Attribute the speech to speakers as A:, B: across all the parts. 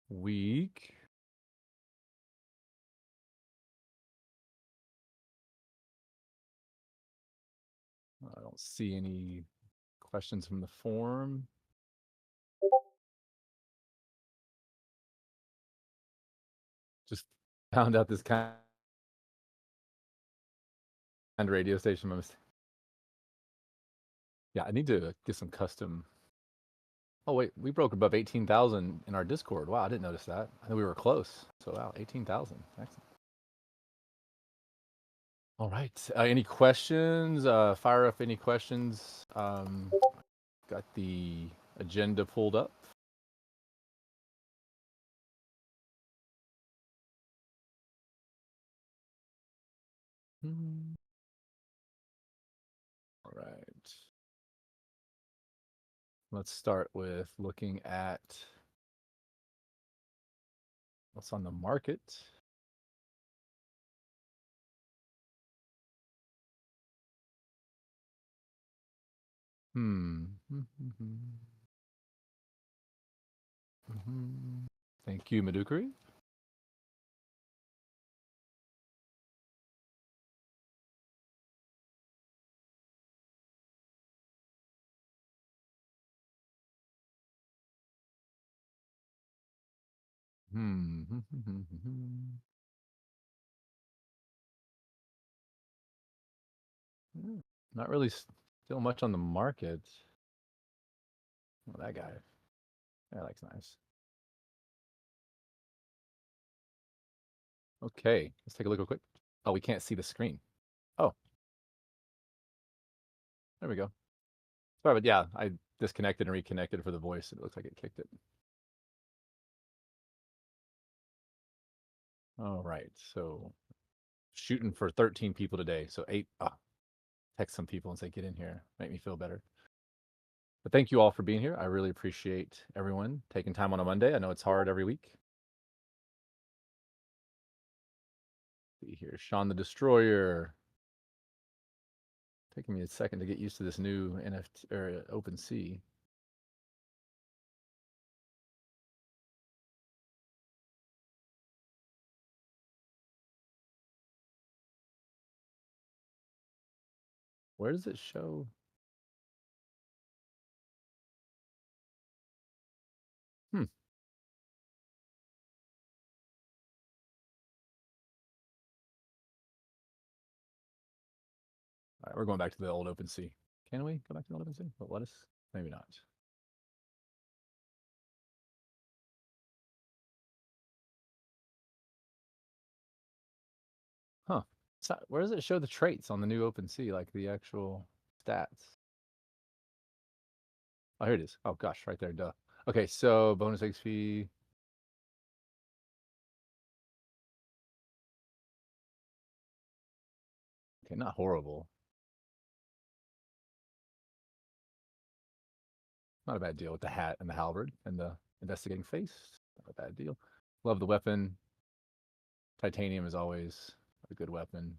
A: week. I don't see any questions from the forum. Just found out this kind of radio station. Yeah, I need to get some custom. Oh wait, we broke above 18,000 in our Discord. Wow, I didn't notice that. I think we were close. So wow, 18,000. Excellent. All right. Any questions? Fire up any questions. Got the agenda pulled up. All right. Let's start with looking at what's on the market. Thank you, Madukari. Not really still much on the market. Oh, that guy. That looks nice. Okay, let's take a look real quick. Oh, we can't see the screen. Oh, there we go. Sorry, but yeah, I disconnected and reconnected for the voice. It looks like it kicked it. All right, so shooting for 13 people today. So 8. Text some people and say, get in here. Make me feel better. But thank you all for being here. I really appreciate everyone taking time on a Monday. I know it's hard every week. See here, Sean the Destroyer. Taking me a second to get used to this new NFT or OpenSea. Where does it show? All right, we're going back to the old OpenSea. Can we go back to the old OpenSea? But let us. Maybe not. Huh. Where does it show the traits on the new OpenSea, like the actual stats? Oh, here it is. Oh gosh, right there. Duh. Okay, so bonus XP. Okay, not horrible. Not a bad deal with the hat and the halberd and the investigating face. Not a bad deal. Love the weapon. Titanium is always a good weapon.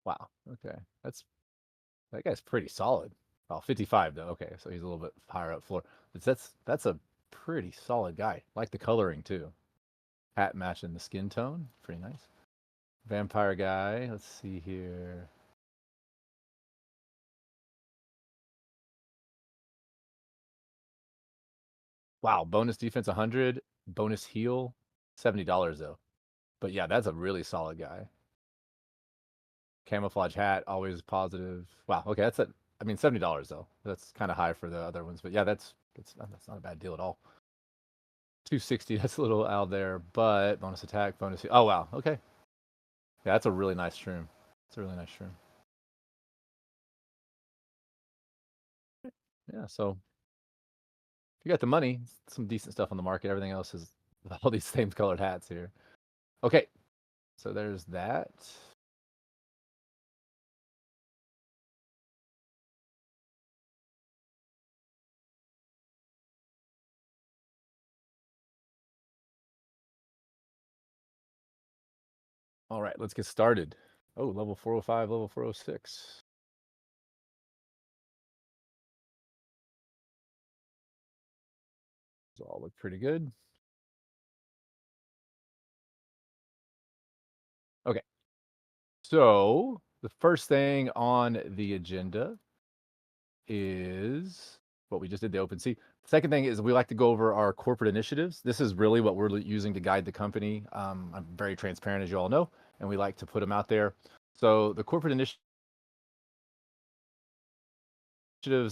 A: Wow. Okay. That guy's pretty solid. Oh, 55 though. Okay, so he's a little bit higher up floor. But that's a pretty solid guy. Like the coloring too. Hat matching the skin tone. Pretty nice. Vampire guy. Let's see here. Wow, bonus defense 100, bonus heal $70 though. But yeah, that's a really solid guy. Camouflage hat, always positive. Wow, okay, that's it. I mean, $70 though. That's kind of high for the other ones, but yeah, that's not a bad deal at all. 260, that's a little out there, but bonus attack, bonus. Oh wow, okay, yeah, that's a really nice shroom. It's a really nice shroom. Yeah, so if you got the money, some decent stuff on the market. Everything else is all these same colored hats here. Okay, so there's that. All right, let's get started. Oh, level 405, level 406. Those all look pretty good. Okay. So the first thing on the agenda is what we just did, the OpenSea. Second thing is we like to go over our corporate initiatives. This is really what we're using to guide the company. I'm very transparent, as you all know, and we like to put them out there. So the corporate initiatives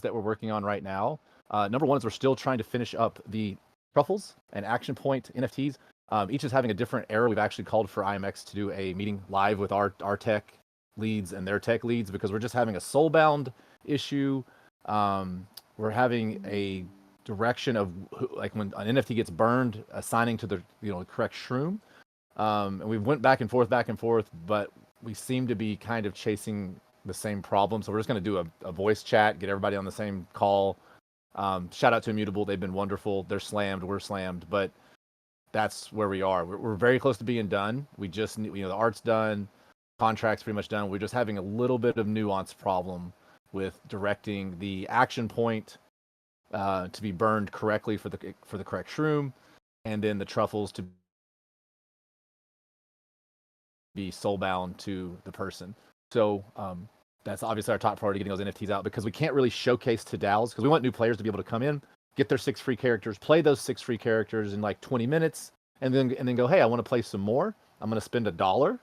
A: that we're working on right now, number one is we're still trying to finish up the truffles and action point NFTs. Each is having a different era. We've actually called for IMX to do a meeting live with our tech leads and their tech leads because we're just having a soulbound issue. We're having a direction of like when an NFT gets burned, assigning to the correct shroom. And we went back and forth, but we seem to be kind of chasing the same problem. So we're just going to do a voice chat, get everybody on the same call. Shout out to Immutable. They've been wonderful. They're slammed. We're slammed. But that's where we are. We're very close to being done. We just need, the art's done. Contract's pretty much done. We're just having a little bit of nuance problem with directing the action point to be burned correctly for the correct shroom, and then the truffles to be soulbound to the person. So that's obviously our top priority, getting those NFTs out, because we can't really showcase to DAOs because we want new players to be able to come in, get their 6 free characters, play those 6 free characters in like 20 minutes, and then go, hey, I want to play some more. I'm going to spend $1,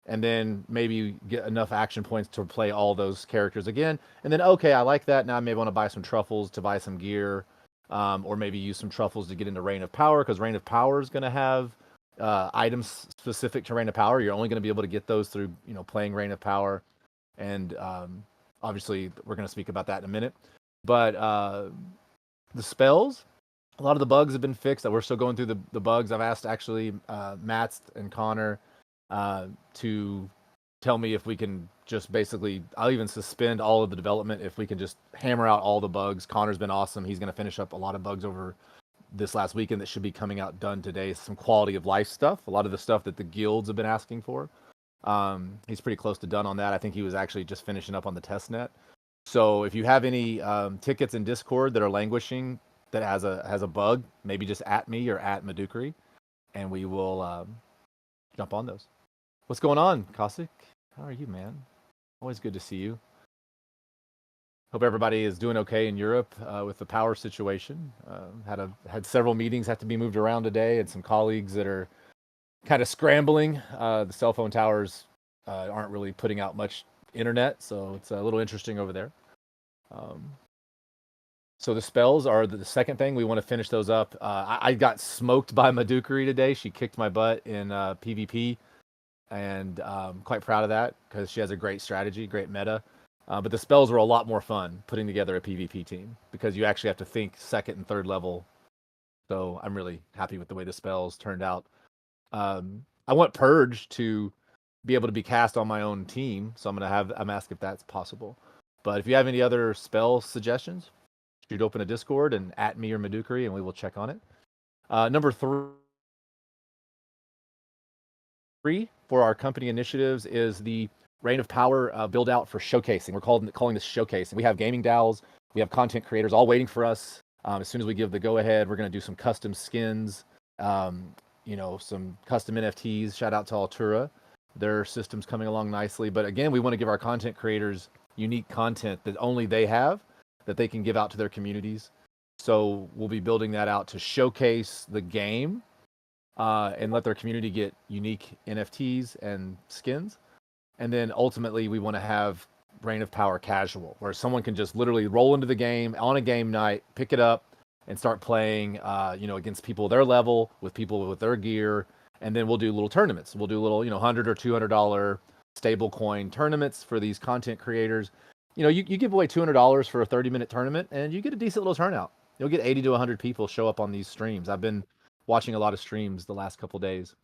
A: and then maybe get enough action points to play all those characters again. And then, okay, I like that. Now I maybe want to buy some truffles to buy some gear, or maybe use some truffles to get into Reign of Power, because Reign of Power is going to have items specific to Reign of Power. You're only going to be able to get those through playing Reign of Power, and obviously we're going to speak about that in a minute. But the spells, a lot of the bugs have been fixed. We're still going through the bugs. I've asked actually Matt and Connor to tell me if we can just basically, I'll even suspend all of the development if we can just hammer out all the bugs. Connor's been awesome. He's going to finish up a lot of bugs over this last weekend that should be coming out done today. Some quality of life stuff, a lot of the stuff that the guilds have been asking for. He's pretty close to done on that. I think he was actually just finishing up on the test net. So if you have any tickets in Discord that are languishing that has a bug, maybe just at me or at Madukri, and we will jump on those. What's going on, Kosik? How are you, man? Always good to see you. Hope everybody is doing okay in Europe with the power situation. Had several meetings have to be moved around today, and some colleagues that are kind of scrambling. The cell phone towers aren't really putting out much internet, so it's a little interesting over there. So the spells are the second thing. We want to finish those up. I got smoked by Madukari today. She kicked my butt in PvP, and quite proud of that because she has a great strategy, great meta. But the spells were a lot more fun putting together a PvP team because you actually have to think second and third level. So I'm really happy with the way the spells turned out. I want Purge to be able to be cast on my own team, so I'm asking if that's possible. But if you have any other spell suggestions, shoot open a Discord and at me or Madukari, and we will check on it. Number 3 for our company initiatives is the Reign of Power build out for showcasing. We're calling this showcasing. We have gaming DAOs, we have content creators all waiting for us. As soon as we give the go ahead, we're going to do some custom skins, some custom NFTs. Shout out to Altura. Their system's coming along nicely. But again, we want to give our content creators unique content that only they have, that they can give out to their communities. So we'll be building that out to showcase the game and let their community get unique NFTs and skins. And then ultimately, we want to have Reign of Power casual, where someone can just literally roll into the game on a game night, pick it up, and start playing, against people their level, with people with their gear. And then we'll do little tournaments. We'll do little, $100 or $200 stable coin tournaments for these content creators. You give away $200 for a 30-minute tournament, and you get a decent little turnout. You'll get 80 to 100 people show up on these streams. I've been watching a lot of streams the last couple days.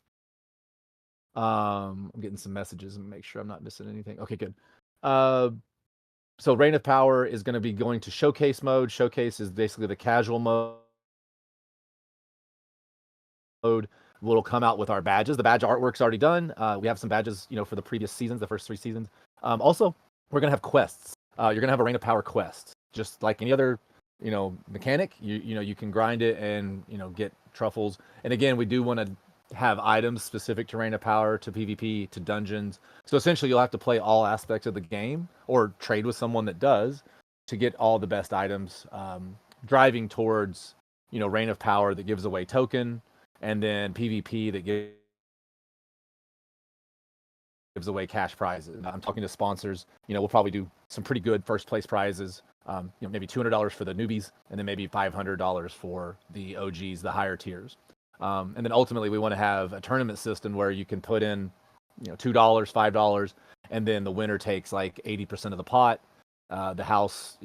A: I'm getting some messages and make sure I'm not missing anything. Okay, good. So Reign of Power is going to be going to showcase mode. Showcase is basically the casual mode. Will come out with our badges. The badge artwork's already done. We have some badges, for the previous seasons, the first 3 seasons. Also, we're going to have quests. You're going to have a Reign of Power quest, just like any other mechanic. You can grind it and get truffles. And again, we do want to have items specific to Rain of Power, to PvP, to dungeons. So essentially, you'll have to play all aspects of the game or trade with someone that does to get all the best items. Driving towards Rain of Power that gives away token, and then PvP that gives away cash prizes. I'm talking to sponsors. We'll probably do some pretty good first place prizes. Maybe $200 for the newbies, and then maybe $500 for the OGs, the higher tiers. And then ultimately, we want to have a tournament system where you can put in, $2, $5, and then the winner takes like 80% of the pot. The house,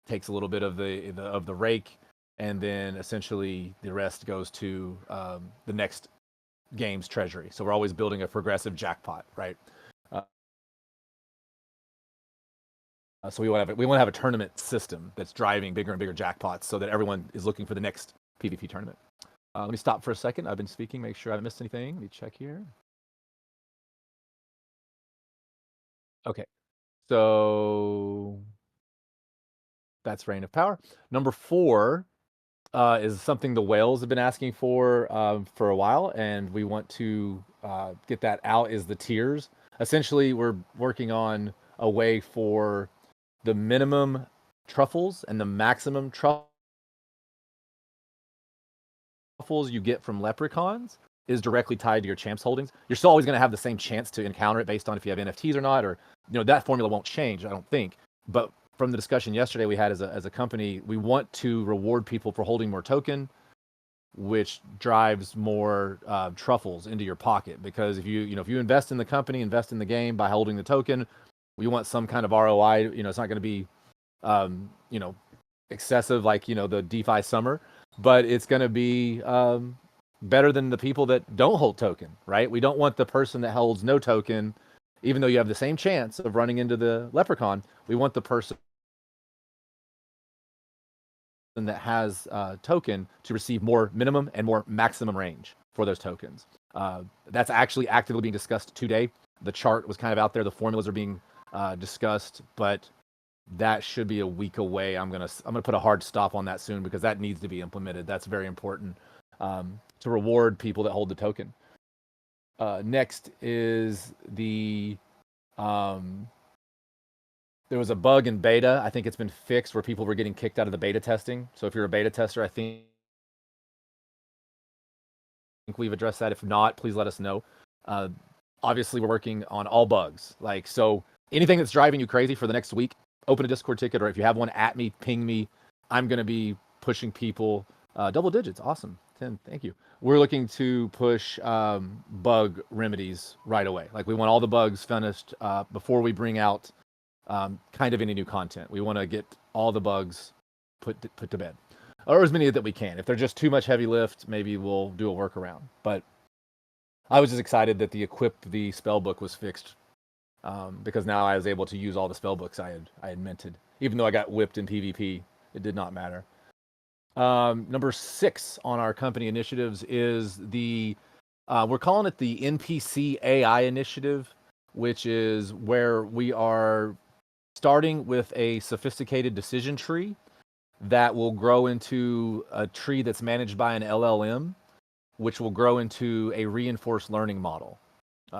A: takes a little bit of the rake, and then essentially the rest goes to the next game's treasury. So we're always building a progressive jackpot, right? So we want to have a tournament system that's driving bigger and bigger jackpots, so that everyone is looking for the next PvP tournament. Let me stop for a second. I've been speaking. Make sure I haven't missed anything. Let me check here. Okay, so that's Reign of Power. Number 4 is something the whales have been asking for a while, and we want to get that out. Is the tiers. Essentially, we're working on a way for the minimum truffles and the maximum truffles you get from leprechauns is directly tied to your champs holdings. You're still always going to have the same chance to encounter it based on if you have NFTs or not, or that formula won't change, I don't think. But from the discussion yesterday we had as a company, we want to reward people for holding more token, which drives more truffles into your pocket. Because if you invest in the company, invest in the game by holding the token, we want some kind of ROI. It's not going to be excessive like the DeFi summer, but it's going to be better than the people that don't hold token, right? We don't want the person that holds no token, even though you have the same chance of running into the leprechaun. We want the person that has token to receive more minimum and more maximum range for those tokens. That's actually actively being discussed today. The chart was kind of out there. The formulas are being discussed, but that should be a week away. I'm gonna put a hard stop on that soon, because that needs to be implemented. That's very important to reward people that hold the token. Next is the there was a bug in beta. I think it's been fixed where people were getting kicked out of the beta testing. So if you're a beta tester, I think we've addressed that. If not, please let us know. Obviously, we're working on all bugs. So anything that's driving you crazy for the next week, open a Discord ticket, or if you have one, at me, ping me. I'm going to be pushing people double digits. Awesome. 10. Thank you. We're looking to push bug remedies right away. We want all the bugs finished before we bring out kind of any new content. We want to get all the bugs put to bed, or as many that we can. If they're just too much heavy lift, maybe we'll do a workaround. But I was just excited that the equip the spell book was fixed, because now I was able to use all the spell books I had minted. Even though I got whipped in PvP, it did not matter. Number 6 on our company initiatives is we're calling it the NPC AI initiative, which is where we are starting with a sophisticated decision tree that will grow into a tree that's managed by an LLM, which will grow into a reinforced learning model.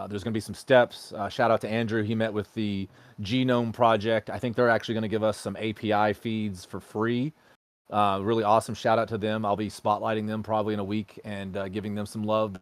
A: There's going to be some steps. Shout out to Andrew. He met with the Genome Project. I think they're actually going to give us some API feeds for free. Really awesome. Shout out to them. I'll be spotlighting them probably in a week and giving them some love,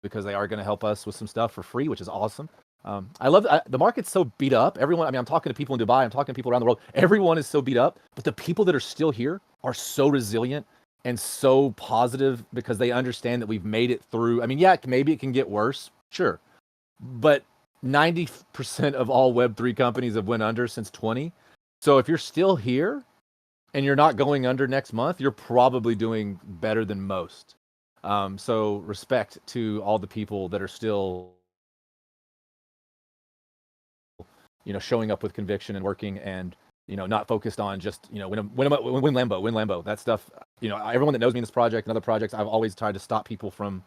A: because they are going to help us with some stuff for free, which is awesome. I love the market's so beat up. Everyone, I'm talking to people in Dubai, I'm talking to people around the world. Everyone is so beat up, but the people that are still here are so resilient and so positive, because they understand that we've made it through. Yeah, maybe it can get worse, sure, but 90% of all Web3 companies have went under since 20. So if you're still here and you're not going under next month, you're probably doing better than most. So respect to all the people that are still showing up with conviction and working, and not focused on just win Lambo, that stuff. Everyone that knows me in this project and other projects, I've always tried to stop people from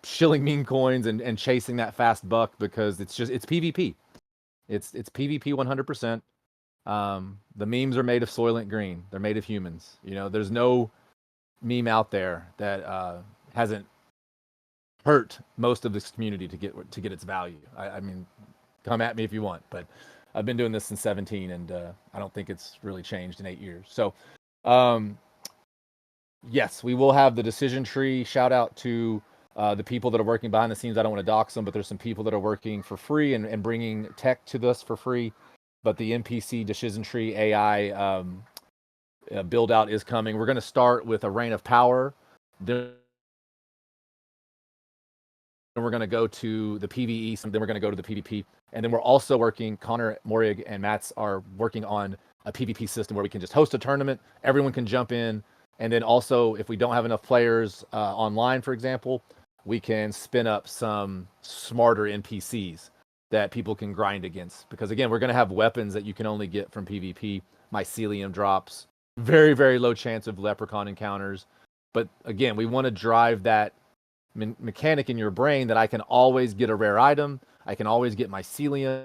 A: shilling meme coins and chasing that fast buck, because it's PvP. It's PvP 100%. The memes are made of Soylent Green. They're made of humans. You know, there's no meme out there that hasn't hurt most of this community to get its value. I mean, come at me if you want, but I've been doing this since 17, and I don't think it's really changed in 8 years. So, um, yes, we will have the decision tree. Shout out to the people that are working behind the scenes. I don't want to dox them, but there's some people that are working for free and bringing tech to this for free. But the NPC decision tree AI build out is coming. We're going to start with a reign of power. Then we're going to go to the PvE. Then we're going to go to the PvP. And then we're also working, Connor, Morig, and Mats are working on a PvP system where we can just host a tournament. Everyone can jump in. And then also, if we don't have enough players online, for example, we can spin up some smarter NPCs that people can grind against. Because again, we're going to have weapons that you can only get from PvP, mycelium drops, very, very low chance of leprechaun encounters. But again, we want to drive that mechanic in your brain that I can always get a rare item, I can always get mycelium,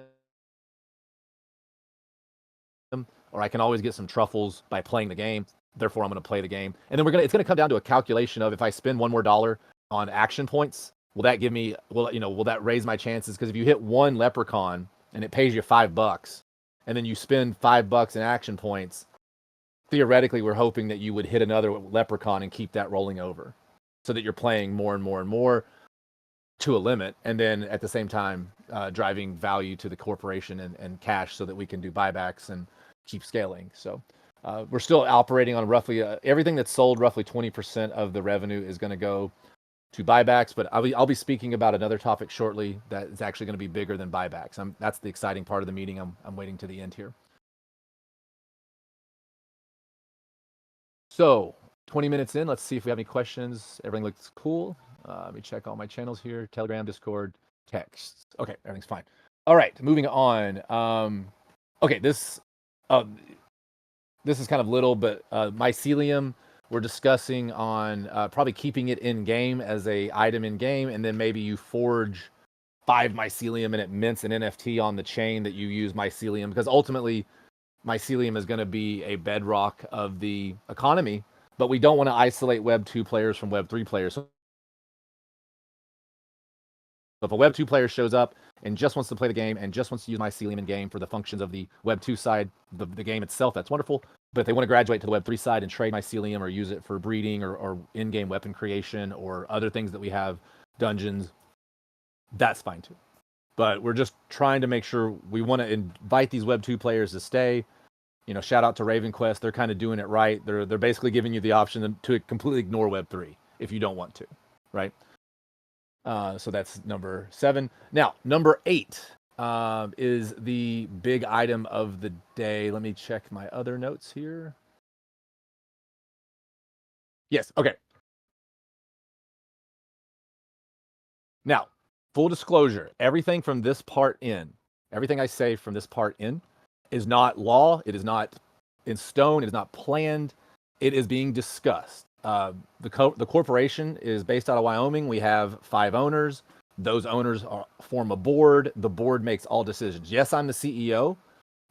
A: or I can always get some truffles by playing the game. Therefore, I'm going to play the game. And then it's going to come down to a calculation of if I spend one more dollar on action points, will that give me, will that raise my chances? Because if you hit one leprechaun and it pays you $5, and then you spend $5 in action points, theoretically, we're hoping that you would hit another leprechaun and keep that rolling over, so that you're playing more and more and more to a limit, and then at the same time driving value to the corporation and cash, so that we can do buybacks and keep scaling. So we're still operating on roughly everything that's sold. Roughly 20% of the revenue is going to go to buybacks, but I'll be speaking about another topic shortly that is actually going to be bigger than buybacks. That's the exciting part of the meeting. I'm waiting to the end here. So 20 minutes in, let's see if we have any questions. Everything looks cool. Let me check all my channels here: Telegram, Discord, texts. Okay, everything's fine. All right, moving on. Okay, this is kind of little, but mycelium, we're discussing on probably keeping it in game as a item in game, and then maybe you forge 5 mycelium and it mints an NFT on the chain that you use mycelium, because ultimately mycelium is going to be a bedrock of the economy, but we don't want to isolate Web 2 players from Web 3 players. So if a Web 2 player shows up and just wants to play the game and just wants to use mycelium in game for the functions of the Web 2 side, the game itself, that's wonderful. But if they want to graduate to the Web 3 side and trade mycelium or use it for breeding or in-game weapon creation or other things that we have, dungeons, that's fine too. But we're just trying to make sure we want to invite these Web 2 players to stay. Shout out to RavenQuest. They're kind of doing it right. They're basically giving you the option to completely ignore Web 3 if you don't want to, right? So that's number 7. Now, number 8 is the big item of the day. Let me check my other notes here. Yes, okay. Now, full disclosure, everything I say from this part in is not law. It is not in stone. It is not planned. It is being discussed. The corporation is based out of Wyoming. We have 5 owners. Those owners form a board. The board makes all decisions. Yes, I'm the CEO,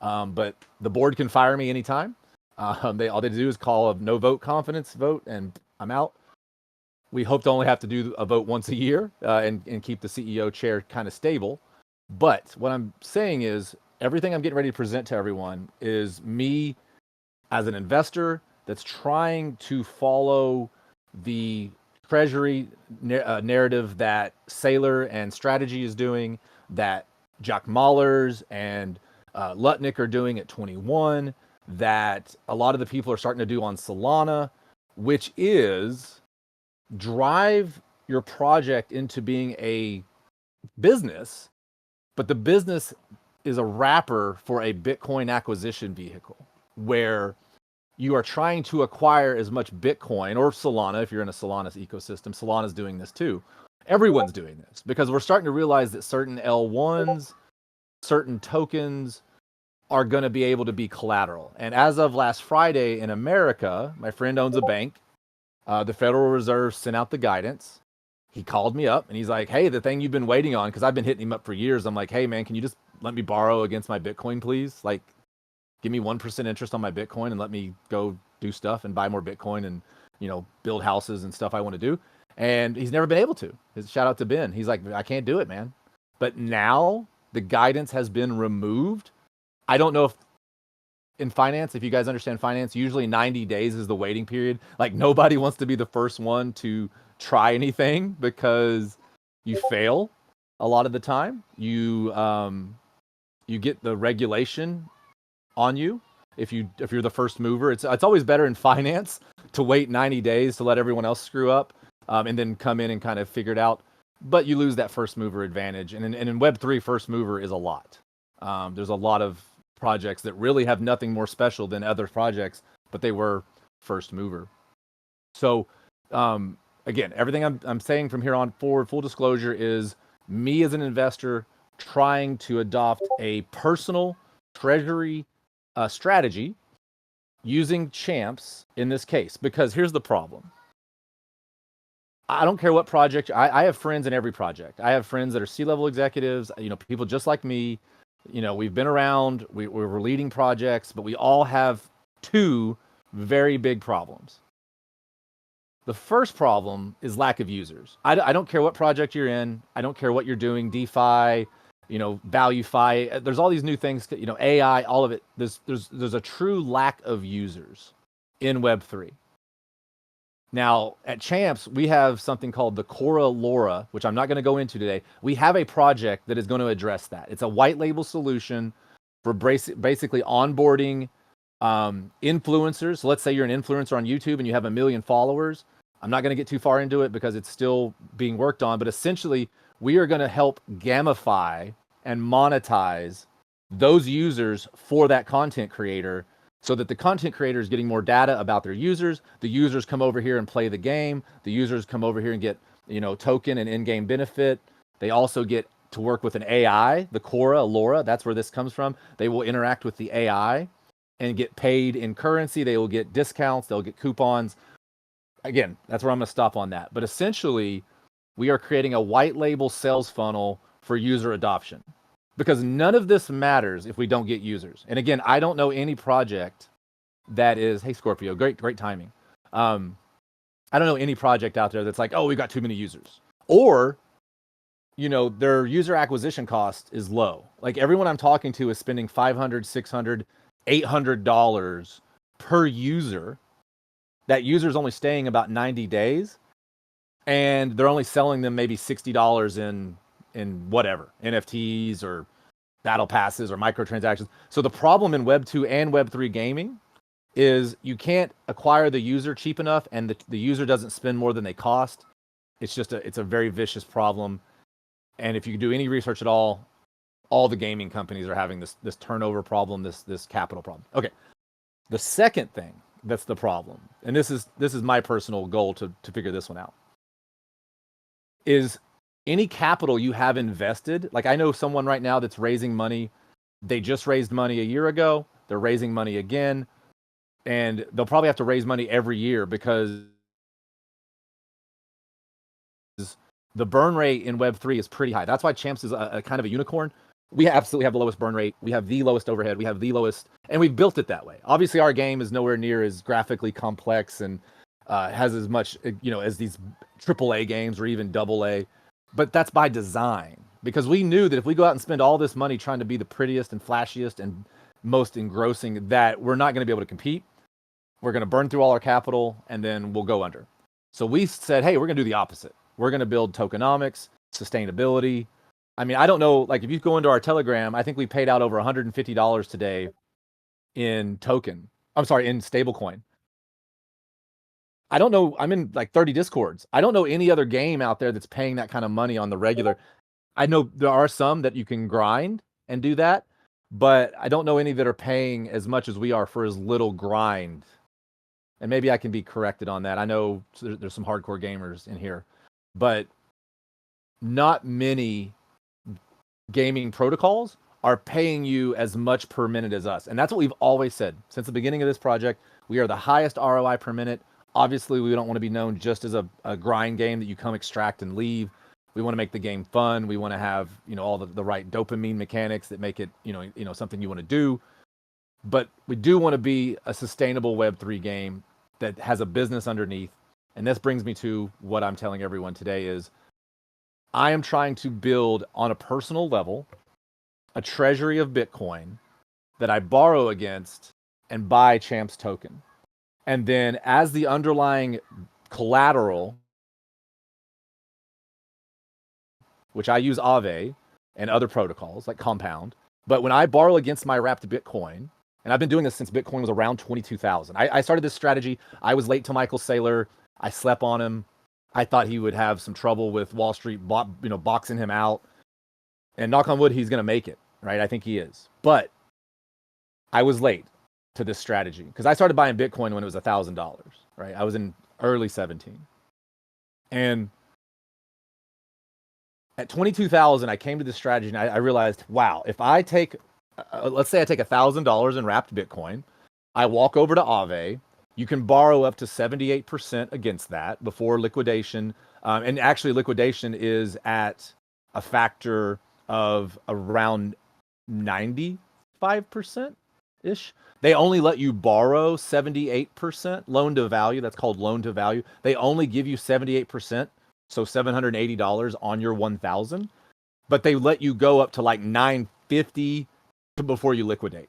A: but the board can fire me anytime. All they do is call a no vote confidence vote, and I'm out. We hope to only have to do a vote once a year and keep the CEO chair kind of stable. But what I'm saying is everything I'm getting ready to present to everyone is me as an investor that's trying to follow the treasury narrative that Saylor and Strategy is doing, that Jack Mallers and Lutnick are doing at 21, that a lot of the people are starting to do on Solana, which is drive your project into being a business, but the business is a wrapper for a Bitcoin acquisition vehicle where you are trying to acquire as much Bitcoin, or Solana, if you're in a Solana's ecosystem. Solana's doing this too. Everyone's doing this because we're starting to realize that certain L1s, certain tokens are going to be able to be collateral. And as of last Friday in America, my friend owns a bank. The Federal Reserve sent out the guidance. He called me up and he's like, hey, the thing you've been waiting on, because I've been hitting him up for years. I'm like, hey, man, can you just let me borrow against my Bitcoin, please? Like, give me 1% interest on my Bitcoin and let me go do stuff and buy more Bitcoin and, build houses and stuff I want to do. And he's never been able to. His shout out to Ben. He's like, I can't do it, man. But now the guidance has been removed. I don't know if in finance, if you guys understand finance, usually 90 days is the waiting period. Like nobody wants to be the first one to try anything because you fail a lot of the time. You get the regulation on you if you're the first mover. It's always better in finance to wait 90 days to let everyone else screw up, and then come in and kind of figure it out. But you lose that first mover advantage, and in Web3, first mover is a lot. There's a lot of projects that really have nothing more special than other projects, but they were first mover. So again, everything I'm saying from here on forward, full disclosure, is me as an investor trying to adopt a personal treasury strategy using champs in this case. Because here's the problem. I don't care what project. I have friends in every project. I have friends that are C-level executives, people just like me. We've been around, we're leading projects, but we all have two very big problems. The first problem is lack of users. I don't care what project you're in. I don't care what you're doing, DeFi, ValueFi. There's all these new things, AI, all of it. There's a true lack of users in Web3. Now, at Champs, we have something called the Cora LoRa, which I'm not going to go into today. We have a project that is going to address that. It's a white label solution for basically onboarding influencers. So let's say you're an influencer on YouTube and you have 1 million followers. I'm not going to get too far into it because it's still being worked on. But essentially, we are going to help gamify and monetize those users for that content creator, so that the content creator is getting more data about their users. The users come over here and play the game. The users come over here and get, token and in-game benefit. They also get to work with an AI, the Cora LoRa. That's where this comes from. They will interact with the AI and get paid in currency. They will get discounts. They'll get coupons. Again, that's where I'm going to stop on that. But essentially, we are creating a white label sales funnel for user adoption. Because none of this matters if we don't get users. And again, I don't know any project that is, hey Scorpio, great timing. I don't know any project out there that's like, oh, we got too many users. Or, their user acquisition cost is low. Like everyone I'm talking to is spending $500, $600, $800 per user. That user is only staying about 90 days. And they're only selling them maybe $60 in whatever, NFTs or battle passes or microtransactions. So the problem in Web 2 and Web 3 gaming is you can't acquire the user cheap enough, and the user doesn't spend more than they cost. It's a very vicious problem. And if you do any research at all the gaming companies are having this turnover problem, this capital problem. Okay. The second thing that's the problem, and this is my personal goal to figure this one out, is any capital you have invested. Like I know someone right now that's raising money. They just raised money a year ago. They're raising money again. And they'll probably have to raise money every year because the burn rate in Web3 is pretty high. That's why Champs is a kind of a unicorn. We absolutely have the lowest burn rate. We have the lowest overhead. We have the lowest, and we've built it that way. Obviously, our game is nowhere near as graphically complex and has as much, as these AAA games or even AA. But that's by design, because we knew that if we go out and spend all this money trying to be the prettiest and flashiest and most engrossing, that we're not going to be able to compete. We're going to burn through all our capital and then we'll go under. So we said, hey, we're going to do the opposite. We're going to build tokenomics, sustainability. I mean, I don't know, like if you go into our Telegram, I think we paid out over $150 today in stablecoin. I don't know. I'm in like 30 Discords. I don't know any other game out there that's paying that kind of money on the regular. I know there are some that you can grind and do that, but I don't know any that are paying as much as we are for as little grind. And maybe I can be corrected on that. I know there's some hardcore gamers in here, but not many gaming protocols are paying you as much per minute as us. And that's what we've always said since the beginning of this project. We are the highest ROI per minute. Obviously, we don't want to be known just as a grind game that you come extract and leave. We want to make the game fun. We want to have, all the right dopamine mechanics that make it, something you want to do. but we do want to be a sustainable Web3 game that has a business underneath. And this brings me to what I'm telling everyone today is I am trying to build on a personal level a treasury of Bitcoin that I borrow against and buy Champs token. And then as the underlying collateral, which I use Aave and other protocols like Compound, but when I borrow against my wrapped Bitcoin, and I've been doing this since Bitcoin was around 22,000. I started this strategy. I was late to Michael Saylor. I slept on him. I thought he would have some trouble with Wall Street, boxing him out. And knock on wood, he's going to make it, right? I think he is. But I was late to this strategy because I started buying Bitcoin when it was $1,000, right? I was in early 17. And at 22,000, I came to this strategy and I realized, wow, if I take, let's say I take $1,000 in wrapped Bitcoin, I walk over to Aave, you can borrow up to 78% against that before liquidation. And actually liquidation is at a factor of around 95% ish. They only let you borrow 78% loan to value. That's called loan to value. They only give you 78%. So $780 on your 1,000, but they let you go up to like 950 before you liquidate.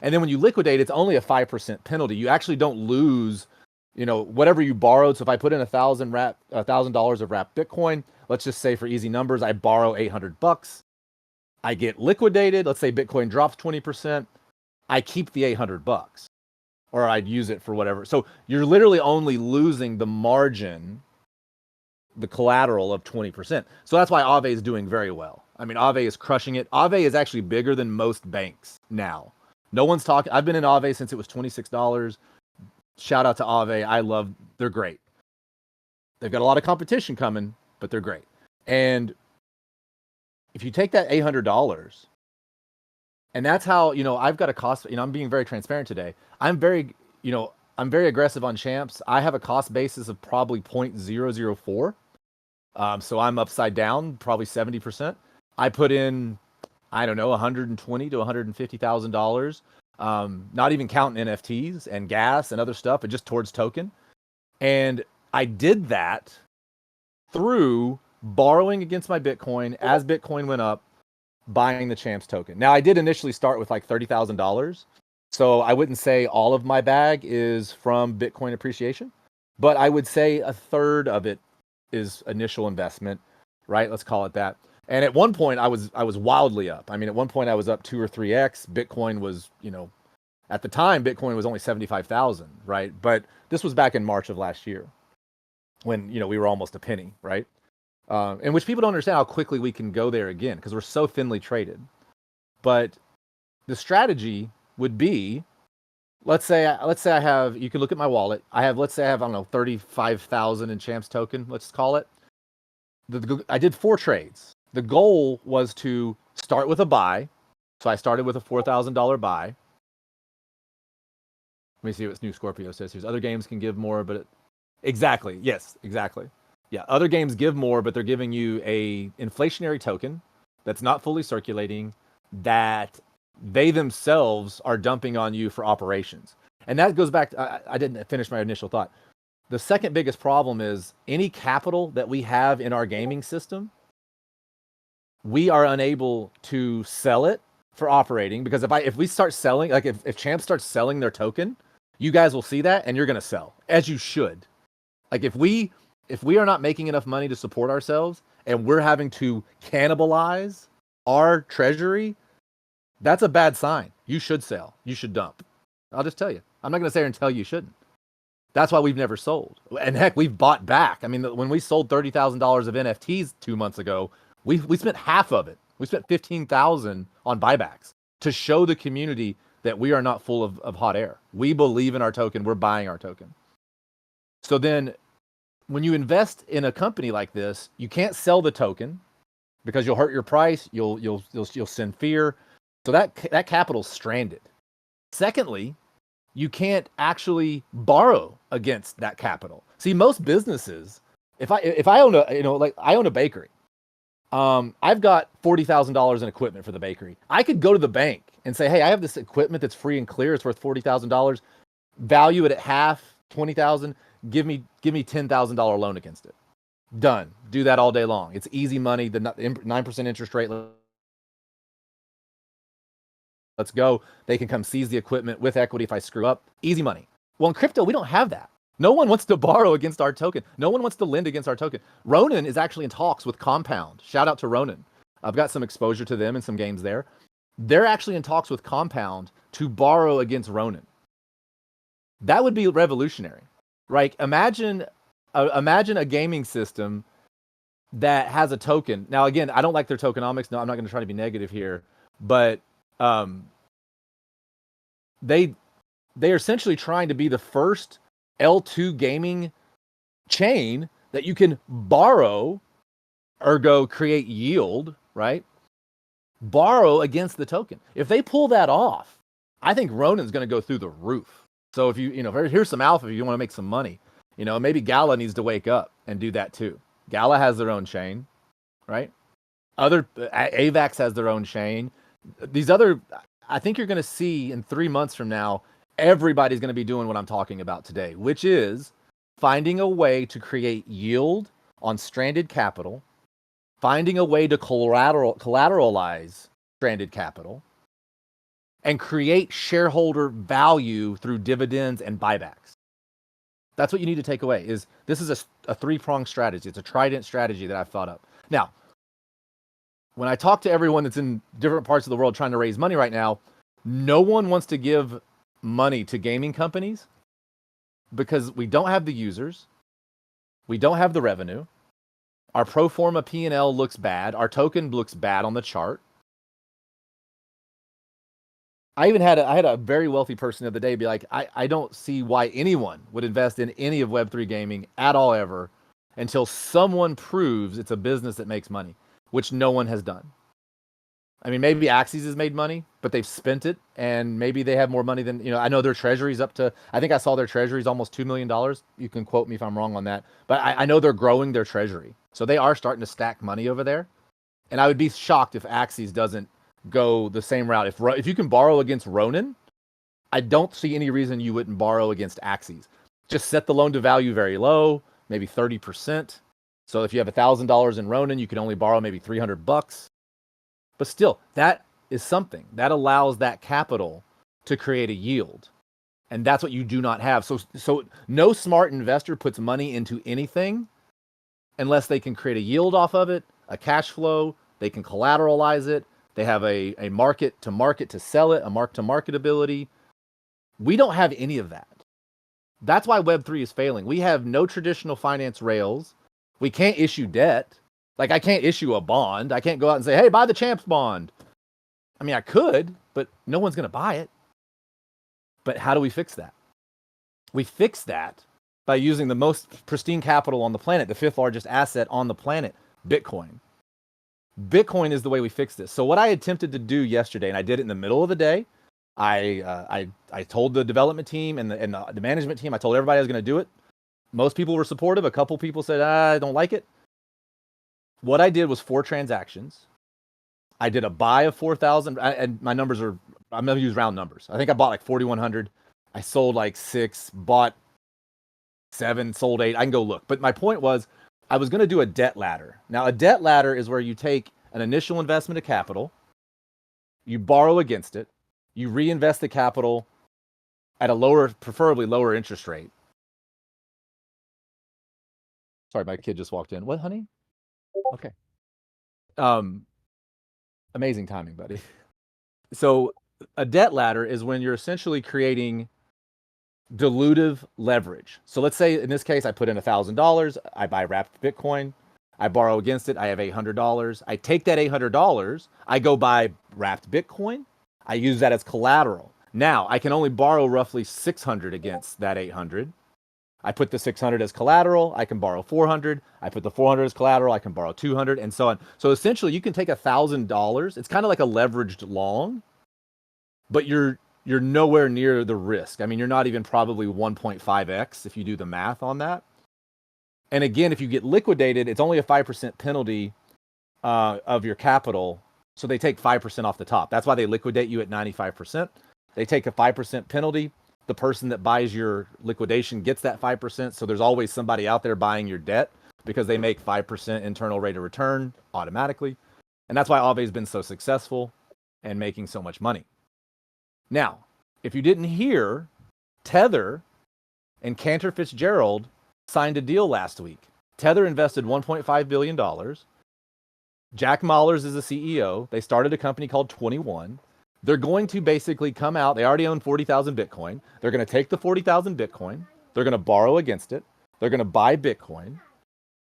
A: And then when you liquidate, it's only a 5% penalty. You actually don't lose, whatever you borrowed. So if I put in $1,000 of wrapped Bitcoin, let's just say for easy numbers, I borrow $800. I get liquidated. Let's say Bitcoin drops 20%. I keep the $800, or I'd use it for whatever. So you're literally only losing the margin, the collateral of 20%. So that's why Aave is doing very well. I mean, Aave is crushing it. Aave is actually bigger than most banks now. No one's talking. I've been in Aave since it was $26. Shout out to Aave. They're great. They've got a lot of competition coming, but they're great. And if you take that $800, and that's how, I've got a cost, I'm being very transparent today. I'm very aggressive on Champs. I have a cost basis of probably 0.004. So I'm upside down, probably 70%. I put in, I don't know, $120,000 to $150,000. Not even counting NFTs and gas and other stuff, but just towards token. And I did that through borrowing against my Bitcoin as Bitcoin went up, buying the Champs token. Now I did initially start with like $30,000. So I wouldn't say all of my bag is from Bitcoin appreciation, but I would say a third of it is initial investment, right? Let's call it that. And at one point I was wildly up. I mean, at one point I was up 2 or 3x. Bitcoin was, at the time Bitcoin was only 75,000, right? But this was back in March of last year when, we were almost a penny, right? In which people don't understand how quickly we can go there again because we're so thinly traded. But the strategy would be, let's say I have, you can look at my wallet. Let's say I have, I don't know, 35,000 in Champs token, let's call it. I did 4 trades. The goal was to start with a buy. So I started with a $4,000 buy. Let me see what New Scorpio says here. Other games can give more, but exactly. Yes, exactly. Yeah, other games give more, but they're giving you a inflationary token that's not fully circulating, that they themselves are dumping on you for operations. And that goes back to, I didn't finish my initial thought. The second biggest problem is any capital that we have in our gaming system, we are unable to sell it for operating, because if we start selling, like if Champ starts selling their token, you guys will see that and you're going to sell, as you should. Like if we are not making enough money to support ourselves and we're having to cannibalize our treasury, that's a bad sign. You should sell. You should dump. I'll just tell you. I'm not going to sit here and tell you shouldn't. That's why we've never sold. And heck, we've bought back. I mean, when we sold $30,000 of NFTs 2 months ago, we spent half of it. We spent $15,000 on buybacks to show the community that we are not full of hot air. We believe in our token. We're buying our token. So then when you invest in a company like this, you can't sell the token because you'll hurt your price. You'll send fear. So that capital's stranded. Secondly, you can't actually borrow against that capital. See, most businesses, if I own I own a bakery. I've got $40,000 in equipment for the bakery. I could go to the bank and say, hey, I have this equipment that's free and clear. It's worth $40,000. Value it at half, $20,000. Give me $10,000 loan against it. Done. Do that all day long. It's easy money. The 9% interest rate. Let's go. They can come seize the equipment with equity if I screw up. Easy money. Well, in crypto, we don't have that. No one wants to borrow against our token. No one wants to lend against our token. Ronin is actually in talks with Compound. Shout out to Ronin. I've got some exposure to them in some games there. They're actually in talks with Compound to borrow against Ronin. That would be revolutionary. Right? Imagine a gaming system that has a token. Now, again, I don't like their tokenomics. No, I'm not going to try to be negative here, but they're essentially trying to be the first L2 gaming chain that you can borrow, ergo create yield, right? Borrow against the token. If they pull that off, I think Ronin's going to go through the roof. So if here's some alpha if you want to make some money. Maybe Gala needs to wake up and do that too. Gala has their own chain, right? AVAX has their own chain. I think you're going to see in 3 months from now, everybody's going to be doing what I'm talking about today, which is finding a way to create yield on stranded capital, finding a way to collateralize stranded capital, and create shareholder value through dividends and buybacks. That's what you need to take away. This is a three-pronged strategy. It's a trident strategy that I've thought up. Now, when I talk to everyone that's in different parts of the world trying to raise money right now, no one wants to give money to gaming companies because we don't have the users. We don't have the revenue. Our pro forma P&L looks bad. Our token looks bad on the chart. I had a very wealthy person the other day be like, I don't see why anyone would invest in any of Web3 gaming at all ever until someone proves it's a business that makes money, which no one has done. I mean, maybe Axie has made money, but they've spent it, and maybe they have more money than, I know their treasury's up to, I think I saw their treasury's almost $2 million. You can quote me if I'm wrong on that, but I know they're growing their treasury. So they are starting to stack money over there. And I would be shocked if Axie doesn't go the same route. If you can borrow against Ronin, I don't see any reason you wouldn't borrow against Axie. Just set the loan to value very low, maybe 30%. So if you have $1,000 in Ronin, you can only borrow maybe $300. But still, that is something that allows that capital to create a yield. And that's what you do not have. So no smart investor puts money into anything unless they can create a yield off of it, a cash flow, they can collateralize it, they have a market to sell it, a mark to market ability. We don't have any of that. That's why Web3 is failing. We have no traditional finance rails. We can't issue debt. Like, I can't issue a bond. I can't go out and say, hey, buy the Champs bond. I mean, I could, but no one's going to buy it. But how do we fix that? We fix that by using the most pristine capital on the planet, the fifth largest asset on the planet, Bitcoin. Bitcoin is the way we fix this. So what I attempted to do yesterday, and I did it in the middle of the day, I told the development team and the management team, I told everybody I was going to do it. Most people were supportive. A couple people said, I don't like it. What I did was 4 transactions. I did a buy of 4,000, and my numbers are, I'm going to use round numbers. I think I bought like 4,100. I sold like 6, bought 7, sold 8. I can go look. But my point was, I was going to do a debt ladder. Now, a debt ladder is where you take an initial investment of capital, you borrow against it, you reinvest the capital at a lower, preferably lower interest rate. Sorry, my kid just walked in. What, honey? Okay. Amazing timing, buddy. So a debt ladder is when you're essentially creating dilutive leverage. So let's say in this case, I put in $1,000, I buy wrapped Bitcoin, I borrow against it, I have $800. I take that $800, I go buy wrapped Bitcoin, I use that as collateral. Now I can only borrow roughly 600 against that 800. I put the 600 as collateral, I can borrow 400. I put the 400 as collateral, I can borrow 200, and so on. So essentially, you can take $1,000. It's kind of like a leveraged long, but you're nowhere near the risk. I mean, you're not even probably 1.5x if you do the math on that. And again, if you get liquidated, it's only a 5% penalty of your capital. So they take 5% off the top. That's why they liquidate you at 95%. They take a 5% penalty. The person that buys your liquidation gets that 5%. So there's always somebody out there buying your debt because they make 5% internal rate of return automatically. And that's why Aave's been so successful and making so much money. Now, if you didn't hear, Tether and Cantor Fitzgerald signed a deal last week. Tether invested $1.5 billion. Jack Mallers is the CEO. They started a company called 21. They're going to basically come out. They already own 40,000 Bitcoin. They're going to take the 40,000 Bitcoin. They're going to borrow against it. They're going to buy Bitcoin.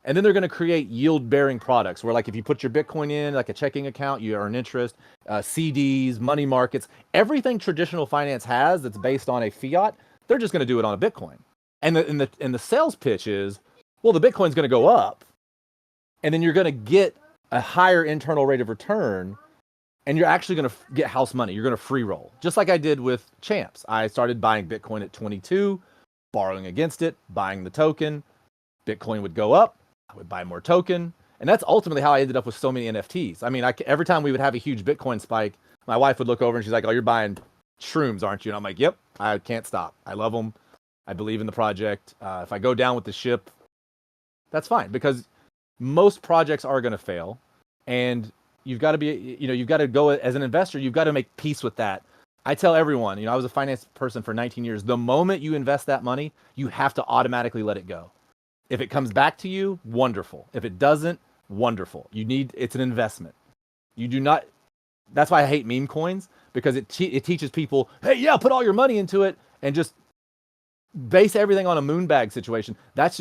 A: And then they're going to create yield-bearing products where, like, if you put your Bitcoin in, like a checking account, you earn interest, CDs, money markets, everything traditional finance has that's based on a fiat, they're just going to do it on a Bitcoin. And the sales pitch is, well, the Bitcoin's going to go up, and then you're going to get a higher internal rate of return, and you're actually going to get house money. You're going to free roll, just like I did with Champs. I started buying Bitcoin at 22, borrowing against it, buying the token. Bitcoin would go up. I would buy more token. And that's ultimately how I ended up with so many NFTs. I mean, every time we would have a huge Bitcoin spike, my wife would look over and she's like, oh, you're buying shrooms, aren't you? And I'm like, yep, I can't stop. I love them. I believe in the project. If I go down with the ship, that's fine, because most projects are going to fail. And you've got to be, you've got to go as an investor, you've got to make peace with that. I tell everyone, I was a finance person for 19 years. The moment you invest that money, you have to automatically let it go. If it comes back to you, wonderful. If it doesn't, wonderful. It's an investment. You do not, that's why I hate meme coins, because it teaches people, hey, yeah, put all your money into it and just base everything on a moonbag situation. That's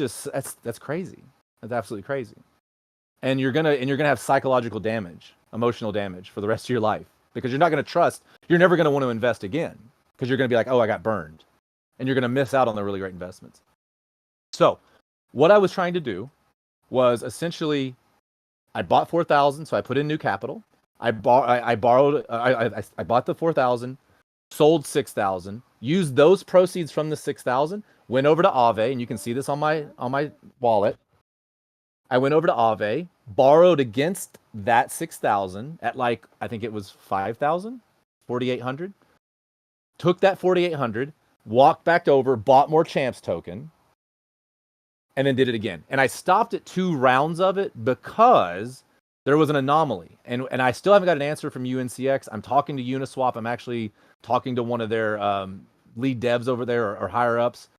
A: crazy. That's absolutely crazy. And you're gonna have psychological damage, emotional damage for the rest of your life, because you're not gonna trust. You're never gonna want to invest again, because you're gonna be like, oh, I got burned, and you're gonna miss out on the really great investments. So, what I was trying to do was essentially, I bought 4,000, so I put in new capital. I bought the 4,000, sold 6,000, used those proceeds from the 6,000, went over to Aave, and you can see this on my wallet. I went over to Aave, borrowed against that 6,000 at, like, I think it was 5,000, 4,800. Took that 4,800, walked back over, bought more Champs token, and then did it again. And I stopped at 2 rounds of it because there was an anomaly. And I still haven't got an answer from UNCX. I'm talking to Uniswap. I'm actually talking to one of their lead devs over there, or higher ups.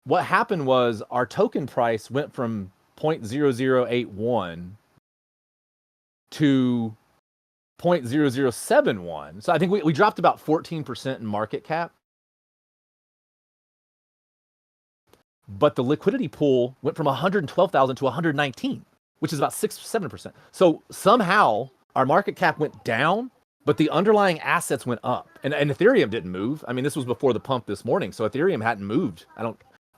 A: What happened was our token price went from 0.0081 to 0.0071. So I think we dropped about 14% in market cap. But the liquidity pool went from 112,000 to 119, which is about 6-7%. So somehow our market cap went down, but the underlying assets went up. And Ethereum didn't move. I mean, this was before the pump this morning, so Ethereum hadn't moved.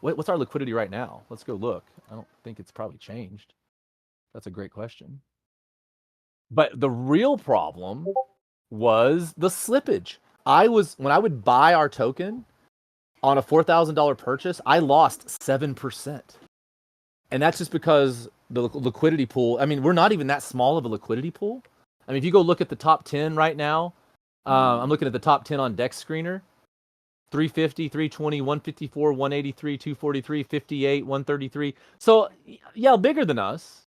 A: What's our liquidity right now? Let's go look. I don't think it's probably changed. That's a great question. But the real problem was the slippage. When I would buy our token on a $4,000 purchase, I lost 7%. And that's just because the liquidity pool, I mean, we're not even that small of a liquidity pool. I mean, if you go look at the top 10 right now, I'm looking at the top 10 on Dex Screener. 350, 320, 154, 183, 243, 58, 133. So, yeah, bigger than us.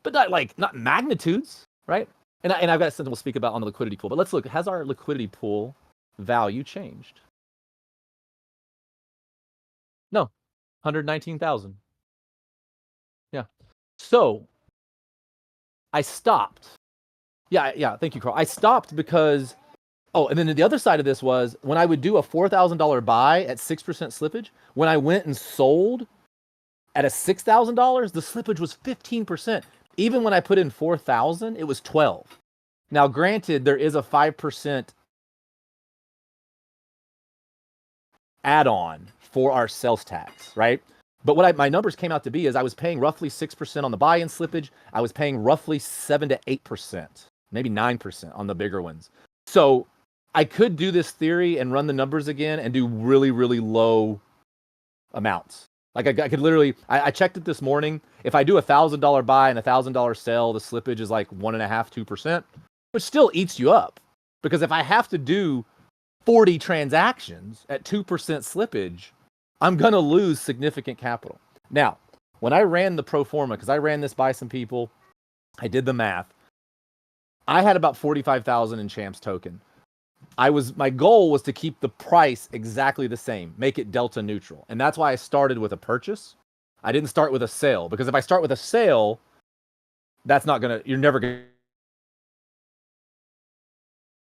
A: But not magnitudes, right? And I've got something we'll speak about on the liquidity pool. But let's look. Has our liquidity pool value changed? No. 119,000. Yeah. So I stopped. Yeah. Thank you, Carl. I stopped because, and then the other side of this was when I would do a $4,000 buy at 6% slippage, when I went and sold at a $6,000, the slippage was 15%. Even when I put in 4,000, it was 12. Now, granted, there is a 5% add-on for our sales tax, right? But what my numbers came out to be is I was paying roughly 6% on the buy-in slippage. I was paying roughly 7 to 8%, maybe 9% on the bigger ones. So I could do this theory and run the numbers again and do really, really low amounts. Like I could literally, I checked it this morning. If I do $1,000 buy and $1,000 sell, the slippage is like 1.5%, 2%, which still eats you up. Because if I have to do 40 transactions at 2% slippage, I'm going to lose significant capital. Now, when I ran the pro forma, because I ran this by some people, I did the math. I had about 45,000 in Champs token. My goal was to keep the price exactly the same, make it delta neutral. And that's why I started with a purchase. I didn't start with a sale, because if I start with a sale, you're never going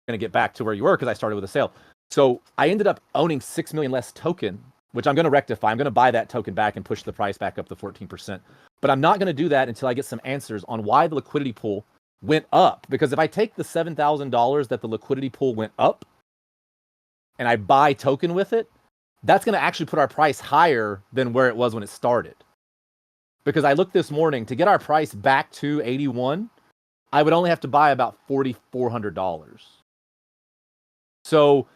A: to get back to where you were, because I started with a sale. So I ended up owning 6 million less token, which I'm going to rectify. I'm going to buy that token back and push the price back up to 14%. But I'm not going to do that until I get some answers on why the liquidity pool went up. Because if I take the $7,000 that the liquidity pool went up and I buy token with it, that's going to actually put our price higher than where it was when it started. Because I looked this morning, to get our price back to 81, I would only have to buy about $4,400. So,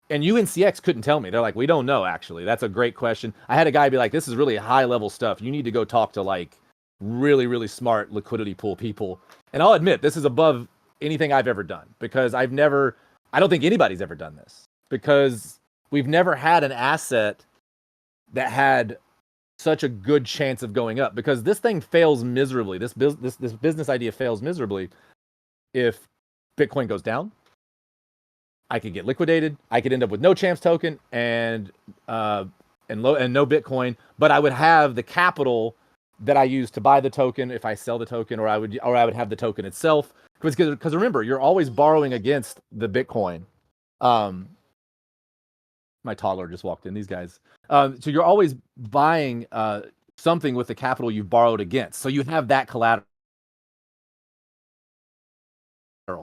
A: and UNCX couldn't tell me. They're like, we don't know, actually. That's a great question. I had a guy be like, this is really high level stuff. You need to go talk to like really, really smart liquidity pool people. And I'll admit, this is above anything I've ever done, because I don't think anybody's ever done this, because we've never had an asset that had such a good chance of going up, because this thing fails miserably. This business idea fails miserably if Bitcoin goes down. I could get liquidated. I could end up with no Champs token and no Bitcoin, but I would have the capital that I use to buy the token if I sell the token, or I would have the token itself. Because remember, you're always borrowing against the Bitcoin. My toddler just walked in. These guys. So you're always buying something with the capital you've borrowed against. So you have that collateral.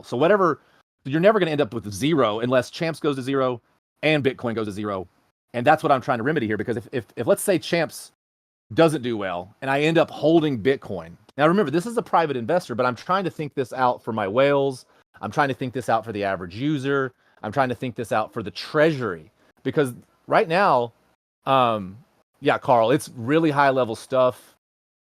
A: So whatever. You're never going to end up with zero unless Champs goes to zero and Bitcoin goes to zero. And that's what I'm trying to remedy here. Because if let's say Champs doesn't do well and I end up holding Bitcoin. Now remember, this is a private investor, but I'm trying to think this out for my whales. I'm trying to think this out for the average user. I'm trying to think this out for the treasury. Because right now, yeah, Carl, it's really high level stuff.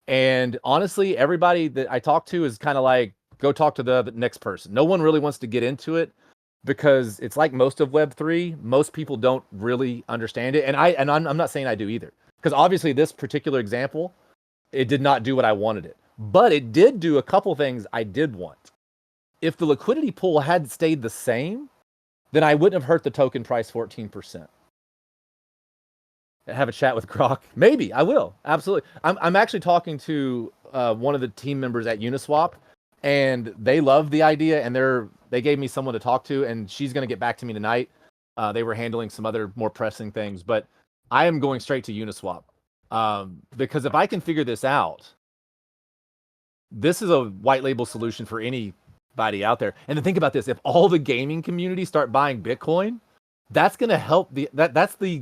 A: And honestly, everybody that I talk to is kind of like, go talk to the next person. No one really wants to get into it, because it's like most of Web3. Most people don't really understand it. And I'm not saying I do either, because obviously this particular example, it did not do what I wanted it, but it did do a couple things I did want. If the liquidity pool had stayed the same, then I wouldn't have hurt the token price 14%. Have a chat with Grok. Maybe I will. Absolutely. I'm actually talking to one of the team members at Uniswap, and they love the idea, and they gave me someone to talk to, and she's going to get back to me tonight. They were handling some other more pressing things, but I am going straight to Uniswap, because if I can figure this out, this is a white label solution for anybody out there. And to think about this, if all the gaming community start buying Bitcoin, that's going to help that's the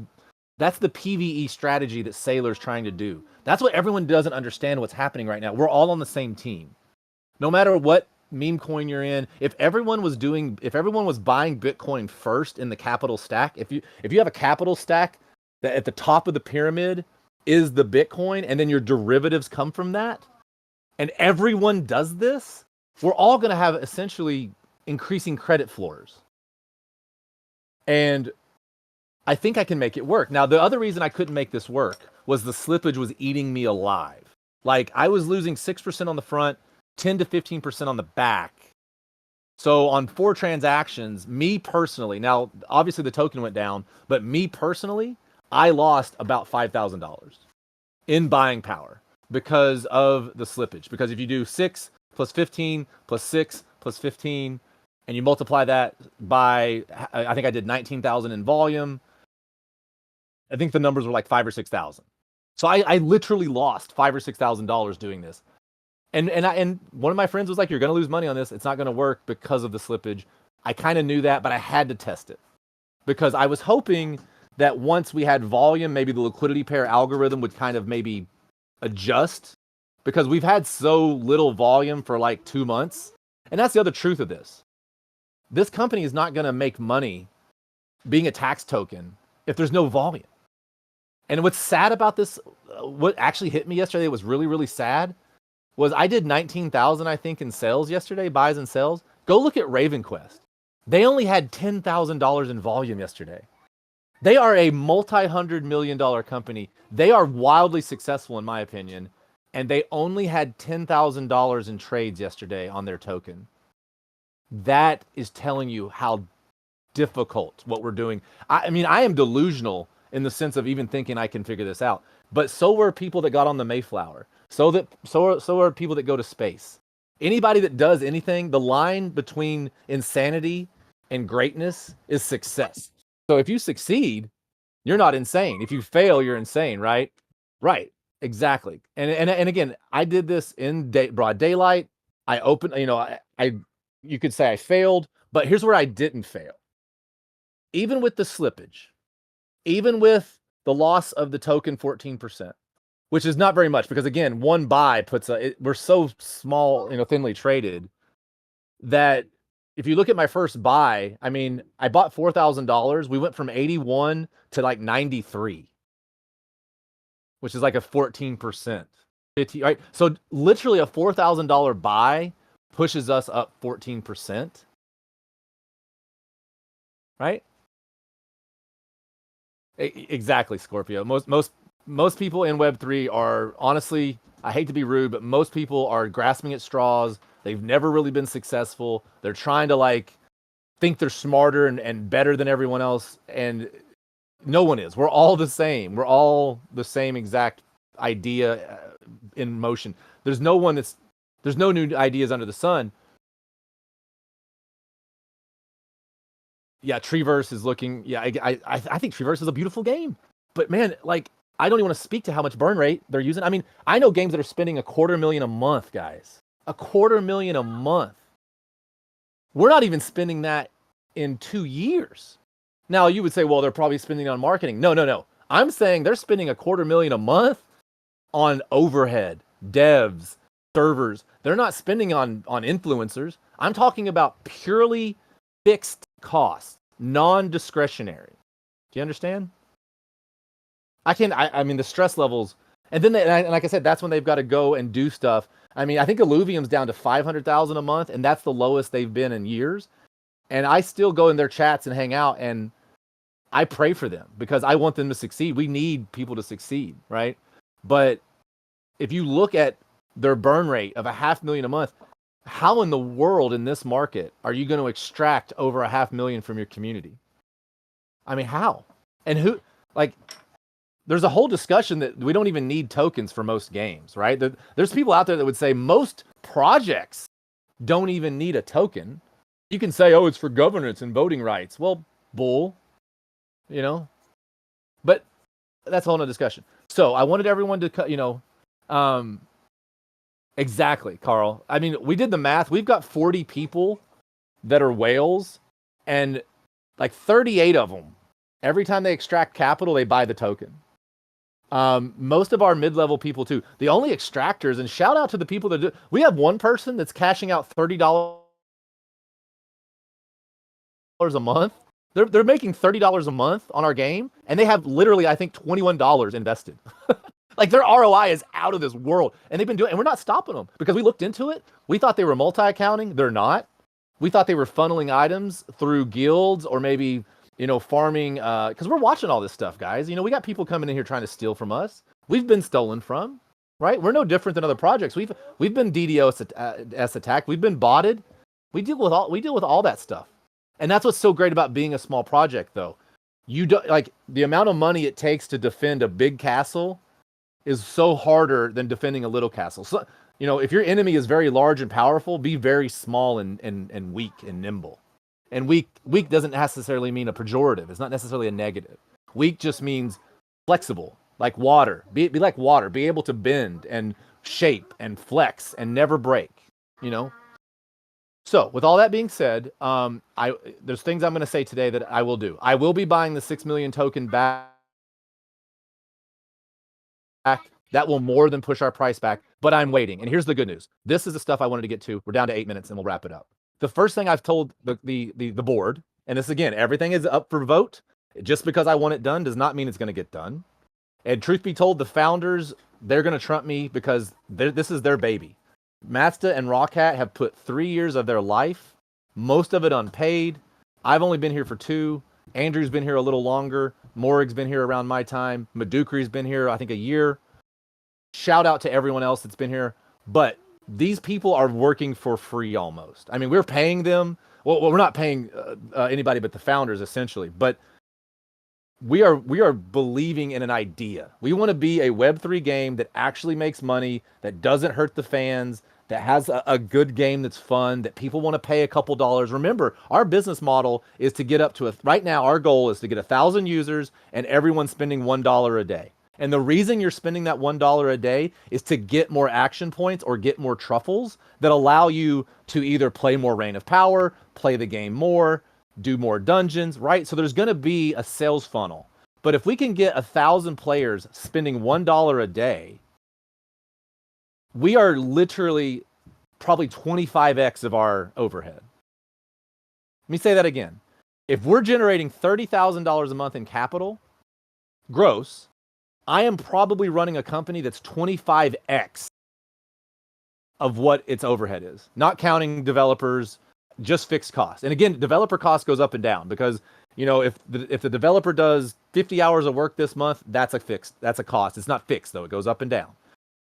A: PvE strategy that Sailor's trying to do. That's what everyone doesn't understand what's happening right now. We're all on the same team. No matter what meme coin you're in, if everyone was buying Bitcoin first in the capital stack, if you have a capital stack that at the top of the pyramid is the Bitcoin, and then your derivatives come from that, and everyone does this, we're all going to have essentially increasing credit floors. And I think I can make it work. Now, the other reason I couldn't make this work was the slippage was eating me alive. Like, I was losing 6% on the front, 10 to 15% on the back. So on 4 transactions, me personally, now obviously the token went down, but me personally, I lost about $5,000 in buying power because of the slippage. Because if you do 6 plus 15 plus 6 plus 15, and you multiply that by, I think I did 19,000 in volume. I think the numbers were like 5,000 or 6,000. So I literally lost $5,000 or $6,000 doing this. And one of my friends was like, you're going to lose money on this. It's not going to work because of the slippage. I kind of knew that, but I had to test it, because I was hoping that once we had volume, maybe the liquidity pair algorithm would kind of maybe adjust, because we've had so little volume for like 2 months. And that's the other truth of this. This company is not going to make money being a tax token if there's no volume. And what's sad about this, what actually hit me yesterday was really, really sad, was I did 19,000, I think, in sales yesterday, buys and sales. Go look at RavenQuest. They only had $10,000 in volume yesterday. They are a multi-$100 million company. They are wildly successful, in my opinion, and they only had $10,000 in trades yesterday on their token. That is telling you how difficult what we're doing. I mean, I am delusional in the sense of even thinking I can figure this out. But so were people that got on the Mayflower. So are people that go to space. Anybody that does anything, the line between insanity and greatness is success. So if you succeed, you're not insane. If you fail, you're insane, right? Right. Exactly. And again, I did this in broad daylight. I opened, I you could say I failed, but here's where I didn't fail. Even with the slippage, even with the loss of the token 14%, which is not very much because again, one buy puts we're so small, thinly traded that if you look at my first buy, I mean, I bought $4,000. We went from 81 to like 93, which is like a 14%. 50, right? So literally a $4,000 buy pushes us up 14%. Right? Exactly, Scorpio. Most people in Web3 are honestly, I hate to be rude, but most people are grasping at straws. They've never really been successful. They're trying to like think they're smarter and better than everyone else. And no one is. We're all the same. We're all the same exact idea in motion. There's no new ideas under the sun. Yeah, Treeverse is looking. Yeah, I think Treeverse is a beautiful game, but man, like I don't even want to speak to how much burn rate they're using. I mean, I know games that are spending $250,000 a month, guys. $250,000 a month. We're not even spending that in 2 years. Now you would say, well, they're probably spending on marketing. No. I'm saying they're spending $250,000 a month on overhead, devs, servers. They're not spending on influencers. I'm talking about purely fixed costs, non-discretionary. Do you understand? I mean, the stress levels, and then and like I said, that's when they've got to go and do stuff. I mean, I think Illuvium's down to 500,000 a month, and that's the lowest they've been in years. And I still go in their chats and hang out, and I pray for them because I want them to succeed. We need people to succeed, right? But if you look at their burn rate of $500,000 a month, how in the world in this market are you going to extract over $500,000 from your community? I mean, how? And who, like, there's a whole discussion that we don't even need tokens for most games, right? There's people out there that would say most projects don't even need a token. You can say, oh, it's for governance and voting rights. Well, bull, but that's a whole nother discussion. So I wanted everyone to, exactly, Carl. I mean, we did the math. We've got 40 people that are whales, and like 38 of them, every time they extract capital, they buy the token. Most of our mid-level people too. The only extractors, and shout out to the people that do. We have one person that's cashing out $30 a month. They're making $30 a month on our game, and they have literally, I think, $21 invested. Like their ROI is out of this world, and they've been doing, and we're not stopping them because we looked into it. We thought they were multi-accounting. They're not. We thought they were funneling items through guilds or maybe, farming. Because we're watching all this stuff, guys. We got people coming in here trying to steal from us. We've been stolen from, right? We're no different than other projects. We've been DDoS attacked. We've been botted. We deal with all that stuff, and that's what's so great about being a small project, though. You don't like the amount of money it takes to defend a big castle is so harder than defending a little castle. So, if your enemy is very large and powerful, be very small and weak and nimble. And weak doesn't necessarily mean a pejorative. It's not necessarily a negative. Weak just means flexible, like water. Be like water. Be able to bend and shape and flex and never break. So, with all that being said, there's things I'm going to say today that I will do. I will be buying the 6 million token back. That will more than push our price back, but I'm waiting. And here's the good news. This is the stuff I wanted to get to. We're down to 8 minutes and we'll wrap it up. The first thing I've told the board, and this again, everything is up for vote. Just because I want it done does not mean it's going to get done. And truth be told, the founders, they're going to trump me because this is their baby. Mazda and Rawcat have put 3 years of their life, most of it unpaid. I've only been here for 2. Andrew's been here a little longer. Morig's been here around my time. Madukri's been here, I think, a year. Shout out to everyone else that's been here. But these people are working for free almost. I mean, we're paying them. Well, we're not paying anybody but the founders, essentially. But we are believing in an idea. We want to be a Web3 game that actually makes money, that doesn't hurt the fans, that has a good game that's fun, that people want to pay a couple dollars. Remember, our business model is to get up to right now, our goal is to get 1,000 users and everyone spending $1 a day. And the reason you're spending that $1 a day is to get more action points or get more truffles that allow you to either play more Reign of Power, play the game more, do more dungeons, right? So there's going to be a sales funnel. But if we can get 1,000 players spending $1 a day, we are literally probably 25x of our overhead. Let me say that again. If we're generating $30,000 a month in capital, gross, I am probably running a company that's 25x of what its overhead is, not counting developers, just fixed costs. And again, developer cost goes up and down because, you know, if the developer does 50 hours of work this month, that's a cost. It's not fixed though. It goes up and down.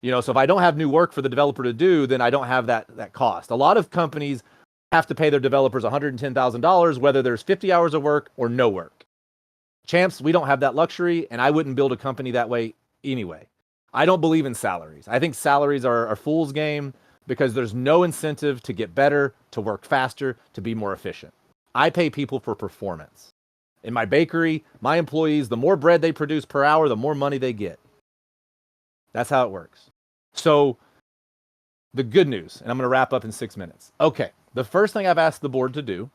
A: You know, so if I don't have new work for the developer to do, then I don't have that cost. A lot of companies have to pay their developers $110,000, whether there's 50 hours of work or no work. Champs, we don't have that luxury, and I wouldn't build a company that way anyway. I don't believe in salaries. I think salaries are a fool's game because there's no incentive to get better, to work faster, to be more efficient. I pay people for performance. In my bakery, my employees, the more bread they produce per hour, the more money they get. That's how it works. So the good news, and I'm going to wrap up in 6 minutes. Okay, the first thing I've asked the board to do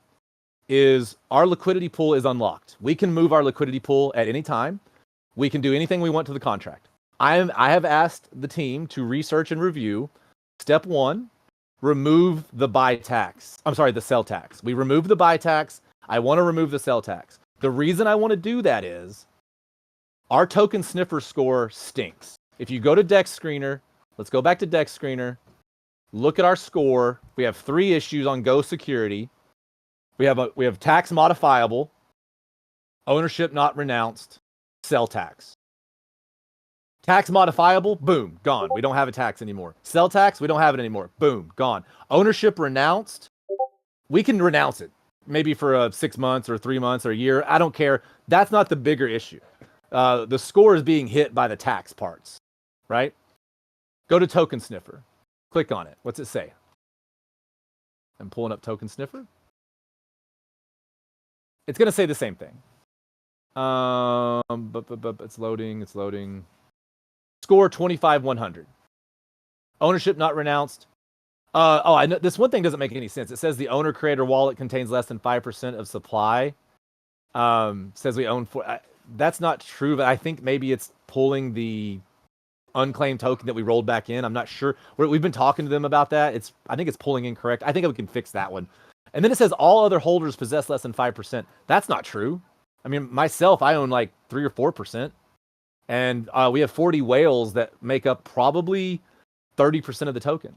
A: is our liquidity pool is unlocked. We can move our liquidity pool at any time. We can do anything we want to the contract. I have asked the team to research and review. Step 1, remove the the sell tax. We remove the buy tax. I want to remove the sell tax. The reason I want to do that is our token sniffer score stinks. If you go to Dex Screener, let's go back to Dex Screener. Look at our score. We have 3 issues on Go security. We have tax modifiable, ownership not renounced, sell tax. Tax modifiable, boom, gone. We don't have a tax anymore. Sell tax, we don't have it anymore. Boom, gone. Ownership renounced, we can renounce it. Maybe for 6 months or 3 months or a year. I don't care. That's not the bigger issue. The score is being hit by the tax parts, right? Go to Token Sniffer. Click on it. What's it say? I'm pulling up Token Sniffer. It's going to say the same thing. But it's loading. It's loading. Score 25,100. Ownership not renounced. I know this one thing doesn't make any sense. It says the owner creator wallet contains less than 5% of supply. Says we own that's not true, but I think maybe it's pulling the unclaimed token that we rolled back in. I'm not sure. We've been talking to them about that. I think it's pulling incorrect. I think we can fix that one. And then it says all other holders possess less than 5%. That's not true. I mean, myself, I own like 3 or 4%. And we have 40 whales that make up probably 30% of the token.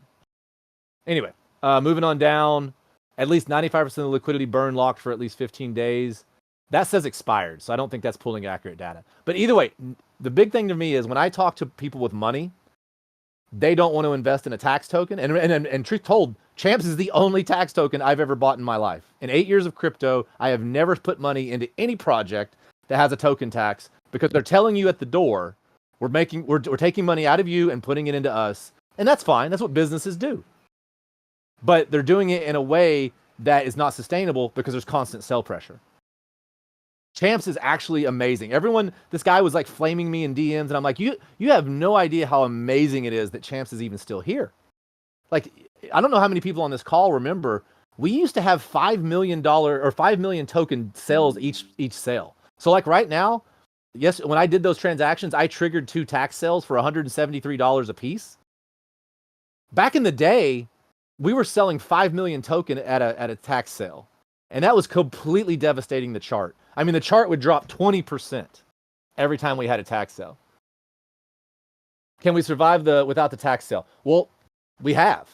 A: Anyway, moving on down, at least 95% of the liquidity burn locked for at least 15 days. That says expired, so I don't think that's pulling accurate data. But either way, the big thing to me is when I talk to people with money, they don't want to invest in a tax token. And truth told, Champs is the only tax token I've ever bought in my life. In 8 years of crypto, I have never put money into any project that has a token tax because they're telling you at the door, we're taking money out of you and putting it into us. And that's fine. That's what businesses do. But they're doing it in a way that is not sustainable because there's constant sell pressure. Champs is actually amazing. This guy was like flaming me in DMs, and I'm like, you have no idea how amazing it is that Champs is even still here. Like, I don't know how many people on this call remember, we used to have $5 million or 5 million token sales each sale. So like right now, yes, when I did those transactions, I triggered 2 tax sales for $173 a piece. Back in the day, we were selling 5 million token at a tax sale. And that was completely devastating the chart. I mean, the chart would drop 20% every time we had a tax sale. Can we survive without the tax sale? Well, we have.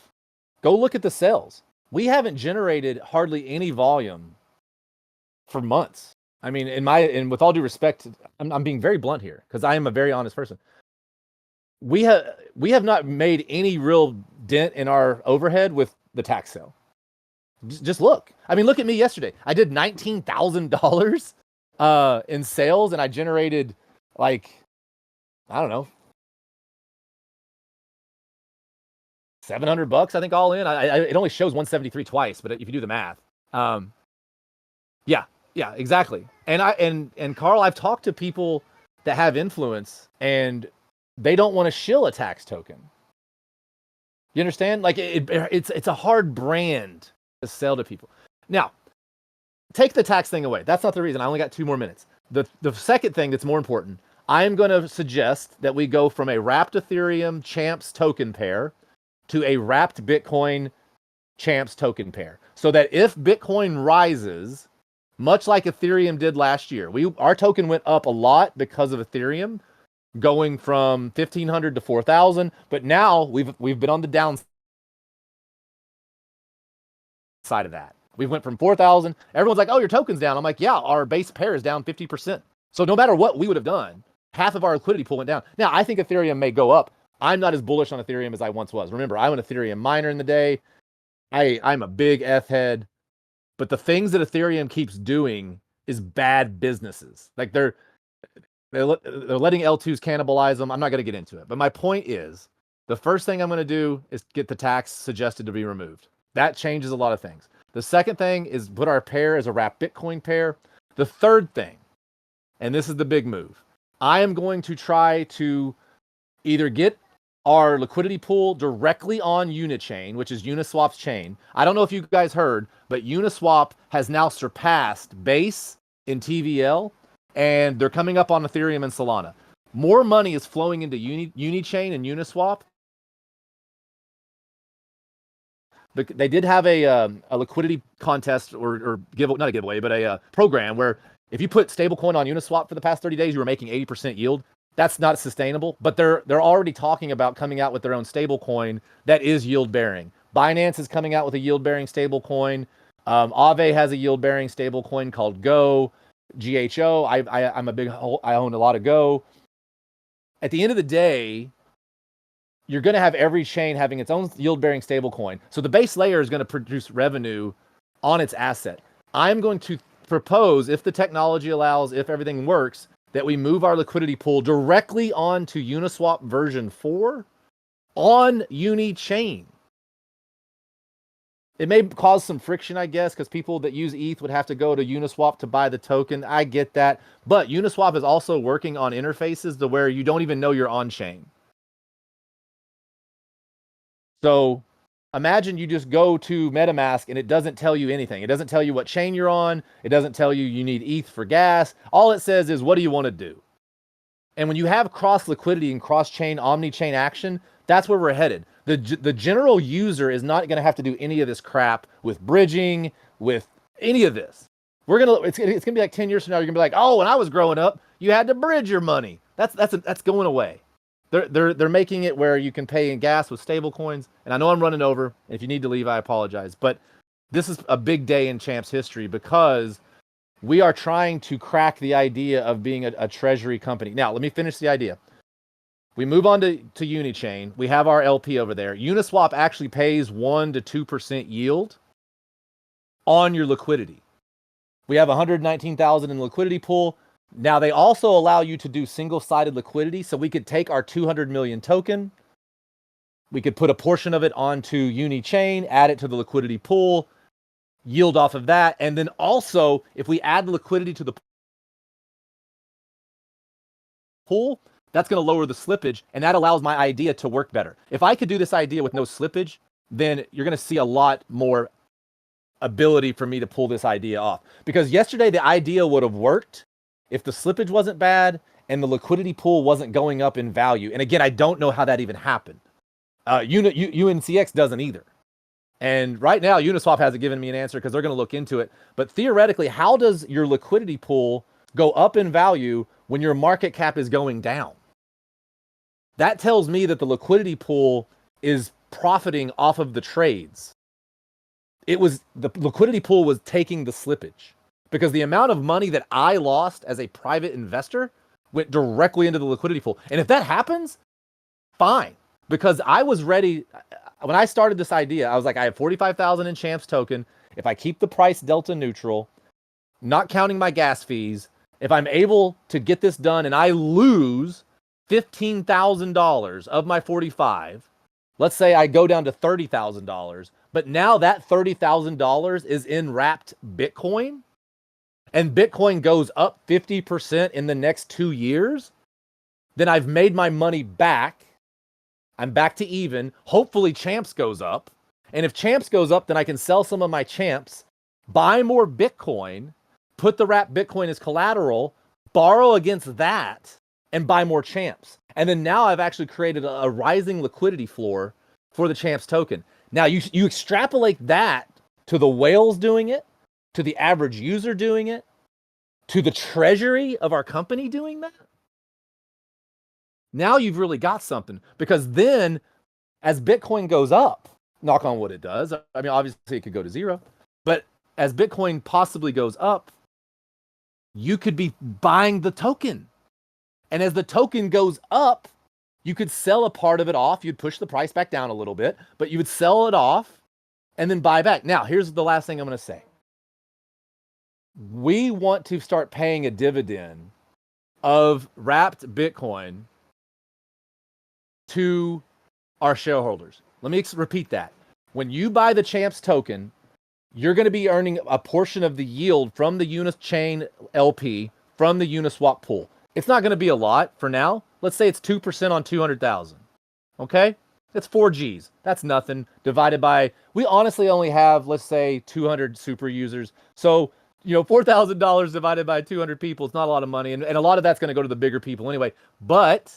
A: Go look at the sales. We haven't generated hardly any volume for months. I mean, and with all due respect, I'm being very blunt here because I am a very honest person. We have not made any real dent in our overhead with the tax sale. Just look. I mean, look at me yesterday. I did $19,000 in sales, and I generated like, I don't know, $700, I think, all in. It only shows 173 twice, but if you do the math, yeah, exactly. And Carl, I've talked to people that have influence, and they don't want to shill a tax token. You understand? Like it's a hard brand to sell to people. Now, take the tax thing away. That's not the reason. I only got 2 more minutes. The second thing that's more important, I'm going to suggest that we go from a wrapped Ethereum champs token pair to a wrapped Bitcoin champs token pair. So that if Bitcoin rises, much like Ethereum did last year, our token went up a lot because of Ethereum going from 1,500 to 4,000. But now we've been on the downside of that. We went from 4,000. Everyone's like, oh, your token's down. I'm like, yeah, our base pair is down 50%. So no matter what we would have done, half of our liquidity pool went down. Now, I think Ethereum may go up. I'm not as bullish on Ethereum as I once was. Remember, I'm an Ethereum miner in the day. I'm a big F head. But the things that Ethereum keeps doing is bad businesses. Like they're letting L2s cannibalize them. I'm not going to get into it. But my point is, the first thing I'm going to do is get the tax suggested to be removed. That changes a lot of things. The second thing is put our pair as a wrapped Bitcoin pair. The third thing, and this is the big move, I am going to try to either get our liquidity pool directly on Unichain, which is Uniswap's chain. I don't know if you guys heard, but Uniswap has now surpassed Base in TVL, and they're coming up on Ethereum and Solana. More money is flowing into Unichain and Uniswap. They did have a liquidity contest or not a giveaway, but a program where if you put stablecoin on Uniswap for the past 30 days, you were making 80% yield. That's not sustainable, but they're already talking about coming out with their own stablecoin that is yield bearing. Binance is coming out with a yield bearing stablecoin. Aave has a yield bearing stablecoin called GHO. I own a lot of Go. At the end of the day, you're going to have every chain having its own yield bearing stablecoin. So the base layer is going to produce revenue on its asset. I'm going to propose, if the technology allows, if everything works, that we move our liquidity pool directly onto Uniswap version 4 on Unichain. It may cause some friction, I guess, because people that use ETH would have to go to Uniswap to buy the token. I get that. But Uniswap is also working on interfaces to where you don't even know you're on chain. So imagine you just go to MetaMask and it doesn't tell you anything. It doesn't tell you what chain you're on. It doesn't tell you need ETH for gas. All it says is, what do you want to do? And when you have cross liquidity and cross chain, omni chain action, that's where we're headed. The general user is not going to have to do any of this crap with bridging, with any of this. It's going to be like 10 years from now. You're going to be like, oh, when I was growing up, you had to bridge your money. That's going away. They're making it where you can pay in gas with stable coins. And I know I'm running over. If you need to leave, I apologize. But this is a big day in Champs history because we are trying to crack the idea of being a treasury company. Now, let me finish the idea. We move on to Unichain. We have our LP over there. Uniswap actually pays 1 to 2% yield on your liquidity. We have 119,000 in liquidity pool. Now, they also allow you to do single-sided liquidity, so we could take our 200 million token, we could put a portion of it onto Unichain, add it to the liquidity pool, yield off of that, and then also, if we add the liquidity to the pool, that's going to lower the slippage, and that allows my idea to work better. If I could do this idea with no slippage, then you're going to see a lot more ability for me to pull this idea off. Because yesterday, the idea would have worked if the slippage wasn't bad and the liquidity pool wasn't going up in value. And again, I don't know how that even happened. UNCX doesn't either. And right now, Uniswap hasn't given me an answer because they're going to look into it. But theoretically, how does your liquidity pool go up in value when your market cap is going down? that tells me that the liquidity pool is profiting off of the trades. It was the liquidity pool was taking the slippage because the amount of money that I lost as a private investor went directly into the liquidity pool. And if that happens, fine, because I was ready. When I started this idea, I was like, I have 45,000 in Champs token. If I keep the price delta neutral, not counting my gas fees, if I'm able to get this done and I lose $15,000 of my 45, let's say I go down to $30,000, but now that $30,000 is in wrapped Bitcoin and Bitcoin goes up 50% in the next 2 years, then I've made my money back. I'm back to even. Hopefully Champs goes up. And if Champs goes up, then I can sell some of my Champs, buy more Bitcoin, put the wrapped Bitcoin as collateral, borrow against that, and buy more Champs. And then now I've actually created a rising liquidity floor for the Champs token. Now you extrapolate that to the whales doing it, to the average user doing it, to the treasury of our company doing that. Now you've really got something, because then as Bitcoin goes up, knock on wood it does. I mean, obviously it could go to zero, but as Bitcoin possibly goes up, you could be buying the token. And as the token goes up, you could sell a part of it off. You'd push the price back down a little bit, but you would sell it off and then buy back. Now, here's the last thing I'm going to say. We want to start paying a dividend of wrapped Bitcoin to our shareholders. Let me repeat that. When you buy the Champs token, you're going to be earning a portion of the yield from the Unichain LP, from the Uniswap pool. It's not going to be a lot for now. Let's say it's 2% on 200,000. Okay? That's 4 Gs. That's nothing divided by, we honestly only have, let's say, 200 super users. So, $4,000 divided by 200 people, it's not a lot of money. And a lot of that's going to go to the bigger people anyway. But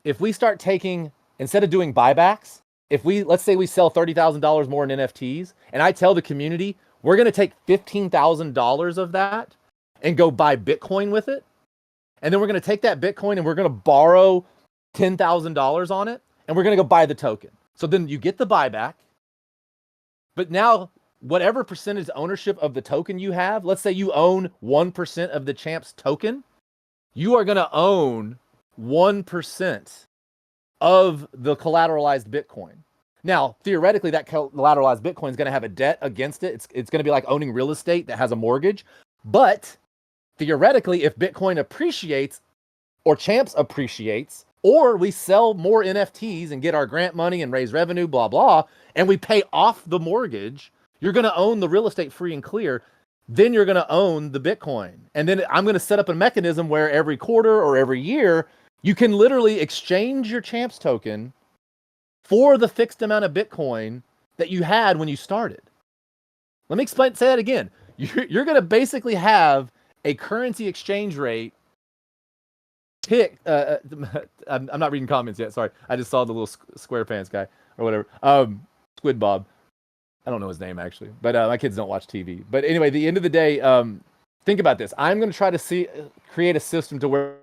A: if we start taking, instead of doing buybacks, let's say we sell $30,000 more in NFTs, and I tell the community, we're going to take $15,000 of that and go buy Bitcoin with it. And then we're going to take that Bitcoin and we're going to borrow $10,000 on it, and we're going to go buy the token. So then you get the buyback, but now whatever percentage ownership of the token you have, let's say you own 1% of the Champs token, you are going to own 1% of the collateralized Bitcoin. Now, theoretically, that collateralized Bitcoin is going to have a debt against it. It's going to be like owning real estate that has a mortgage. But theoretically, if Bitcoin appreciates or Champs appreciates, or we sell more NFTs and get our grant money and raise revenue, blah, blah, and we pay off the mortgage, you're going to own the real estate free and clear. Then you're going to own the Bitcoin. And then I'm going to set up a mechanism where every quarter or every year, you can literally exchange your Champs token for the fixed amount of Bitcoin that you had when you started. Let me say that again. You're going to basically have a currency exchange rate pick. I'm not reading comments yet. Sorry. I just saw the little SquarePants guy or whatever. Squid Bob. I don't know his name actually, but my kids don't watch TV. But anyway, at the end of the day, think about this. I'm going to try to create a system to where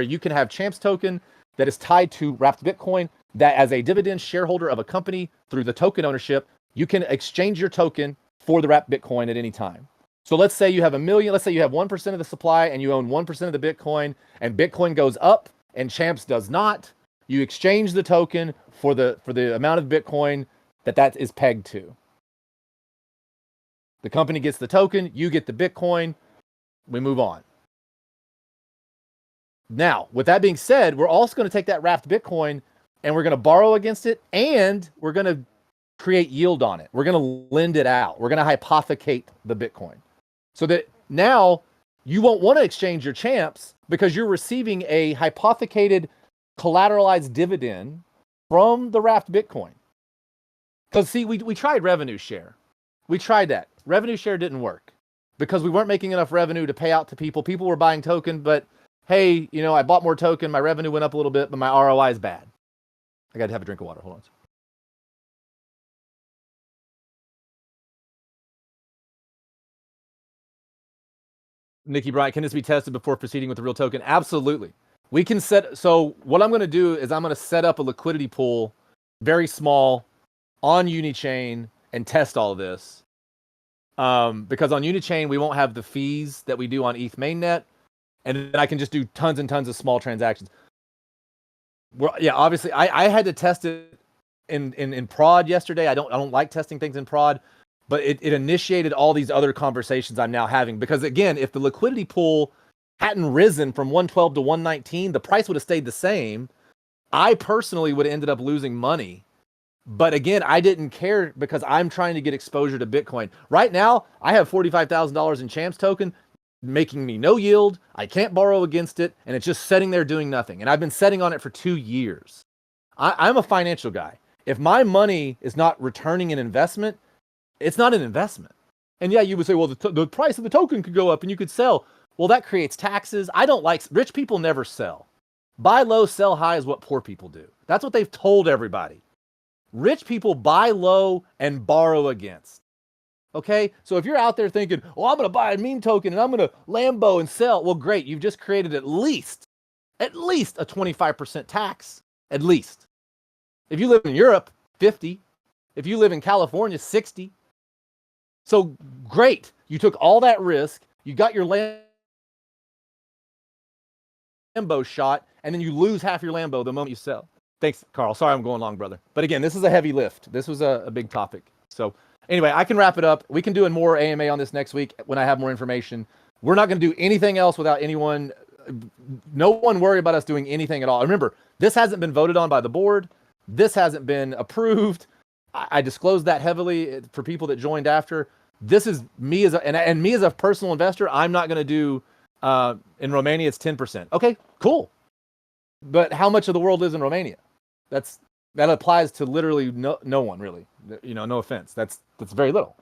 A: you can have Champs token that is tied to wrapped Bitcoin, that as a dividend shareholder of a company through the token ownership, you can exchange your token for the wrapped Bitcoin at any time. So let's say you have 1 million, let's say you have 1% of the supply and you own 1% of the Bitcoin, and Bitcoin goes up and Champs does not. You exchange the token for the amount of Bitcoin that is pegged to. The company gets the token, you get the Bitcoin, we move on. Now, with that being said, we're also going to take that wrapped Bitcoin and we're going to borrow against it, and we're going to create yield on it. We're going to lend it out. We're going to hypothecate the Bitcoin so that now you won't want to exchange your Champs because you're receiving a hypothecated collateralized dividend from the wrapped Bitcoin. Because see, we tried revenue share. We tried that. Revenue share didn't work because we weren't making enough revenue to pay out to people. People were buying token, but hey, I bought more token, my revenue went up a little bit, but my ROI is bad. I got to have a drink of water. Hold on. Nikki Bryant, can this be tested before proceeding with the real token? Absolutely. We can set. So what I'm going to do is I'm going to set up a liquidity pool, very small, on Unichain and test all of this. Because on Unichain we won't have the fees that we do on ETH mainnet, and then I can just do tons and tons of small transactions. Yeah, obviously I had to test it in prod yesterday. I don't like testing things in prod, but it initiated all these other conversations I'm now having. Because again, if the liquidity pool hadn't risen from 112 to 119, the price would have stayed the same. I personally would have ended up losing money. But again, I didn't care because I'm trying to get exposure to Bitcoin. Right now, I have $45,000 in Champs token, making me no yield. I can't borrow against it, and it's just sitting there doing nothing. And I've been sitting on it for 2 years. I'm a financial guy. If my money is not returning an investment, it's not an investment. And yeah, you would say, well, the price of the token could go up and you could sell. Well, that creates taxes. I don't like, rich people never sell. Buy low, sell high is what poor people do. That's what they've told everybody. Rich people buy low and borrow against. Okay? So if you're out there thinking, oh, I'm going to buy a meme token and I'm going to Lambo and sell. Well, great. You've just created at least a 25% tax. At least. If you live in Europe, 50. If you live in California, 60. So great. You took all that risk. You got your Lambo shot, and then you lose half your Lambo the moment you sell. Thanks, Carl. Sorry I'm going long, brother. But again, this is a heavy lift. This was a big topic. So anyway, I can wrap it up. We can do a more AMA on this next week when I have more information. We're not going to do anything else without anyone. No one worry about us doing anything at all. Remember, this hasn't been voted on by the board. This hasn't been approved. I disclosed that heavily for people that joined after. This is me and me as a personal investor. I'm not going to do in Romania. It's 10%. Okay, cool. But how much of the world lives in Romania? That applies to literally no one, really. You know, no offense. That's very little.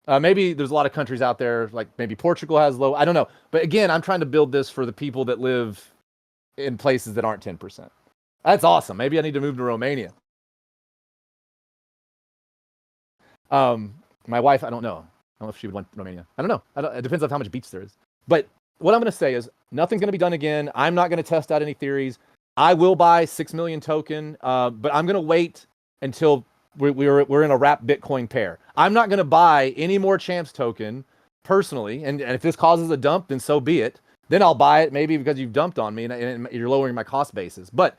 A: Maybe there's a lot of countries out there, like maybe Portugal has low. I don't know. But again, I'm trying to build this for the people that live in places that aren't 10%. That's awesome. Maybe I need to move to Romania. My wife, I don't know. I don't know if she would want Romania. I don't know. It depends on how much beach there is. But what I'm going to say is nothing's going to be done again. I'm not going to test out any theories. I will buy 6 million token, but I'm going to wait until we're in a wrapped Bitcoin pair. I'm not going to buy any more Champs token personally. And if this causes a dump, then so be it. Then I'll buy it maybe because you've dumped on me and you're lowering my cost basis. But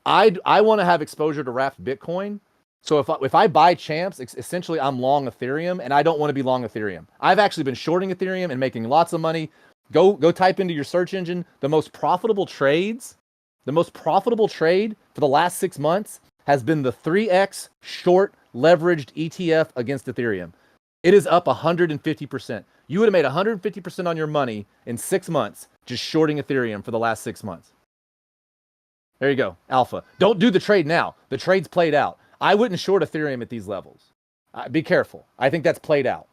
A: I want to have exposure to wrapped Bitcoin. So if I buy Champs, essentially I'm long Ethereum, and I don't want to be long Ethereum. I've actually been shorting Ethereum and making lots of money. Go type into your search engine the most profitable trades. The most profitable trade for the last 6 months has been the 3x short leveraged ETF against Ethereum. It is up 150%. You would have made 150% on your money in 6 months just shorting Ethereum for the last 6 months. There you go, alpha. Don't do the trade now. The trade's played out. I wouldn't short Ethereum at these levels. Be careful. I think that's played out.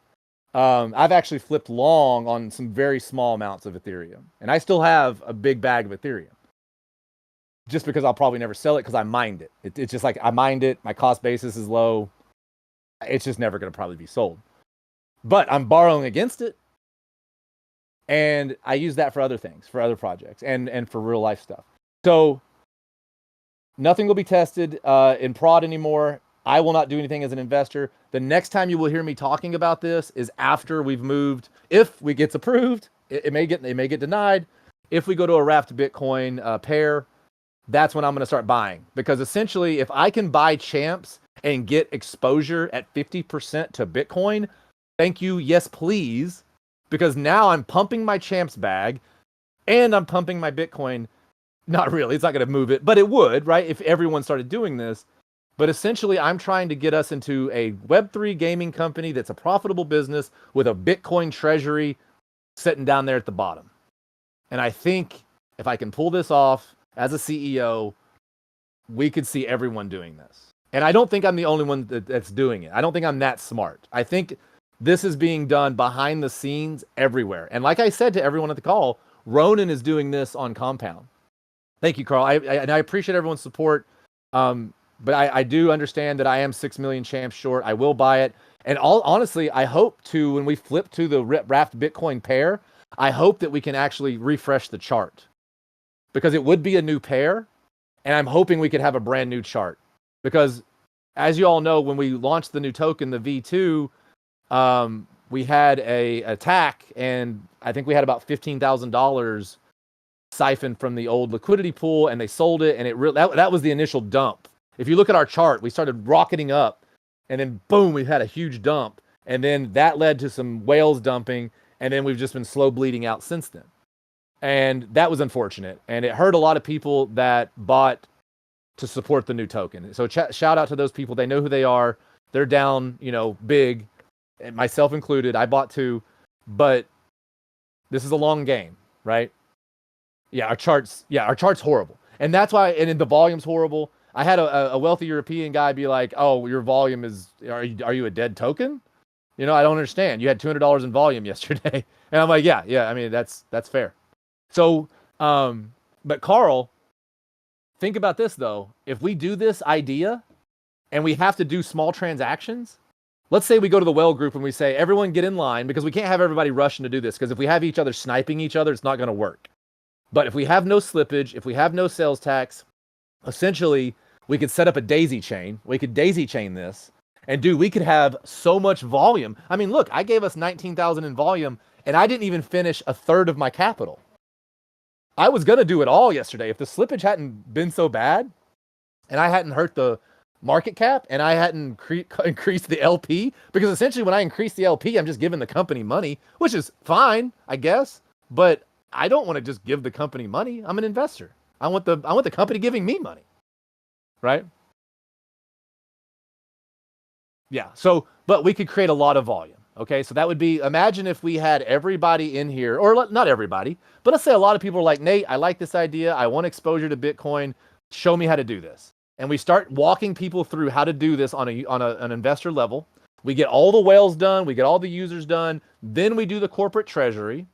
A: I've actually flipped long on some very small amounts of Ethereum. And I still have a big bag of Ethereum. Just because I'll probably never sell it because I mined it. It's just like I mined it. My cost basis is low. It's just never going to probably be sold. But I'm borrowing against it. And I use that for other things, for other projects, and for real life stuff. So nothing will be tested in prod anymore. I will not do anything as an investor. The next time you will hear me talking about this is after we've moved. If we gets approved, it may get denied. If we go to a wrapped Bitcoin pair, that's when I'm going to start buying. Because essentially, if I can buy Champs and get exposure at 50% to Bitcoin, thank you, yes please. Because now I'm pumping my Champs bag and I'm pumping my Bitcoin. Not really, it's not going to move it, but it would, right? If everyone started doing this. But essentially, I'm trying to get us into a Web3 gaming company that's a profitable business with a Bitcoin treasury sitting down there at the bottom. And I think if I can pull this off as a CEO, we could see everyone doing this. And I don't think I'm the only one that's doing it. I don't think I'm that smart. I think this is being done behind the scenes everywhere. And like I said to everyone at the call, Ronan is doing this on Compound. Thank you, Carl. And I appreciate everyone's support. But I do understand that I am 6 million Champs short. I will buy it. And honestly, I hope to, when we flip to the wrapped Bitcoin pair, I hope that we can actually refresh the chart because it would be a new pair. And I'm hoping we could have a brand new chart because as you all know, when we launched the new token, the V2, we had a attack and I think we had about $15,000 siphoned from the old liquidity pool and they sold it. And that was the initial dump. If you look at our chart, we started rocketing up and then boom, we had a huge dump. And then that led to some whales dumping. And then we've just been slow bleeding out since then. And that was unfortunate. And it hurt a lot of people that bought to support the new token. So shout out to those people. They know who they are. They're down, big, myself included. I bought too, but this is a long game, right? Yeah, our chart's horrible. And that's why, and the volume's horrible. I had a wealthy European guy be like, oh, your volume are you a dead token? I don't understand. You had $200 in volume yesterday. And I'm like, yeah. I mean, that's fair. So, but Carl, think about this though. If we do this idea and we have to do small transactions, let's say we go to the whale group and we say, everyone get in line because we can't have everybody rushing to do this because if we have each other sniping each other, it's not going to work. But if we have no slippage, if we have no sales tax, essentially we could set up a daisy chain. We could daisy chain this and we could have so much volume. I mean, look, I gave us 19,000 in volume and I didn't even finish a third of my capital. I was going to do it all yesterday. If the slippage hadn't been so bad and I hadn't hurt the market cap and I hadn't increased the LP, because essentially when I increase the LP, I'm just giving the company money, which is fine, I guess. But I don't want to just give the company money. I'm an investor. I want the company giving me money. Right? Yeah. So, but we could create a lot of volume. Okay, so that would be, imagine if we had everybody in here, or not everybody, but let's say a lot of people are like, Nate, I like this idea. I want exposure to Bitcoin. Show me how to do this. And we start walking people through how to do this on an investor level. We get all the whales done. We get all the users done. Then we do the corporate treasury.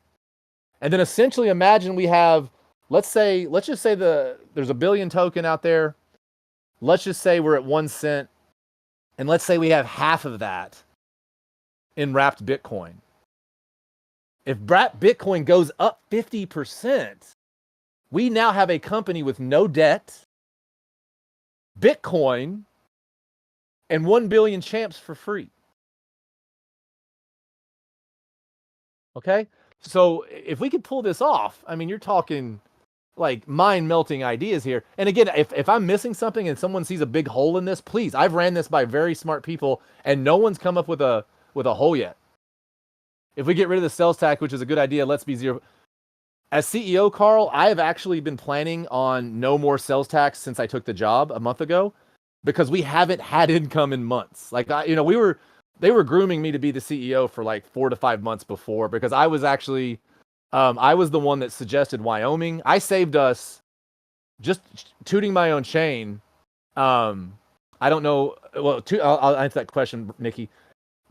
A: And then essentially imagine we have, let's just say there's a billion token out there. Let's just say we're at 1 cent. And let's say we have half of that in wrapped Bitcoin. If wrapped Bitcoin goes up 50%, we now have a company with no debt, Bitcoin, and 1 billion champs for free. Okay? So if we could pull this off, I mean, you're talking like mind-melting ideas here. And again, if I'm missing something and someone sees a big hole in this, please, I've ran this by very smart people and no one's come up with a hole yet. If we get rid of the sales tax, which is a good idea, let's be zero. As CEO, Carl, I have actually been planning on no more sales tax since I took the job a month ago because we haven't had income in months. Like, they were grooming me to be the CEO for like 4 to 5 months before because I was actually, I was the one that suggested Wyoming. I saved us, just tooting my own chain. I don't know. Well, I'll answer that question, Nikki.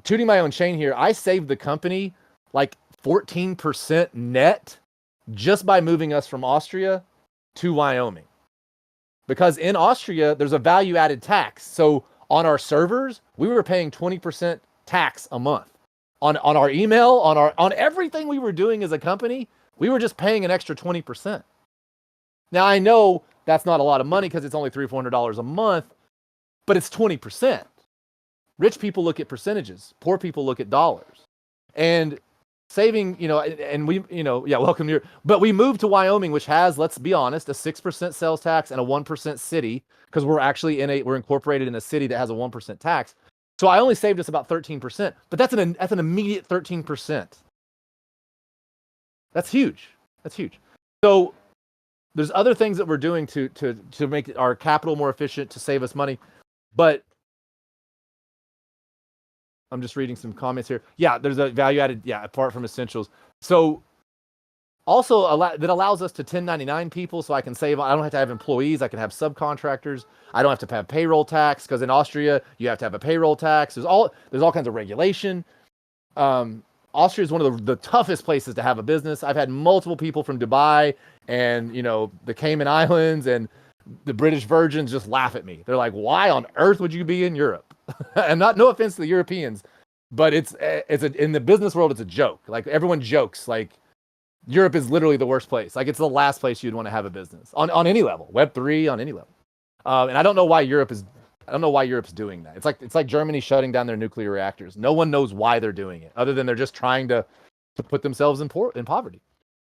A: Tooting my own chain here, I saved the company like 14% net just by moving us from Austria to Wyoming. Because in Austria, there's a value-added tax. So on our servers, we were paying 20% tax a month. On our email, on everything we were doing as a company, we were just paying an extra 20%. Now, I know that's not a lot of money because it's only $300 or $400 a month, but it's 20%. Rich people look at percentages. Poor people look at dollars. And saving, and we, welcome here. But we moved to Wyoming, which has, let's be honest, a 6% sales tax and a 1% city, because we're actually we're incorporated in a city that has a 1% tax. So I only saved us about 13%, but that's an immediate 13%. That's huge. That's huge. So there's other things that we're doing to make our capital more efficient, to save us money. But I'm just reading some comments here. Yeah, there's a value added, apart from essentials. So also that allows us to 1099 people, so I can save. I don't have to have employees. I can have subcontractors. I don't have to have payroll tax, because in Austria you have to have a payroll tax. There's all kinds of regulation. Austria is one of the toughest places to have a business. I've had multiple people from Dubai and the Cayman Islands and the British Virgins just laugh at me. They're like, "Why on earth would you be in Europe?" And no offense to the Europeans, but it's in the business world, it's a joke. Like, everyone jokes, like, Europe is literally the worst place. Like, it's the last place you'd want to have a business on any level, Web3, on any level. And I don't know why Europe's doing that. It's like Germany shutting down their nuclear reactors. No one knows why they're doing it, other than they're just trying to put themselves in poverty.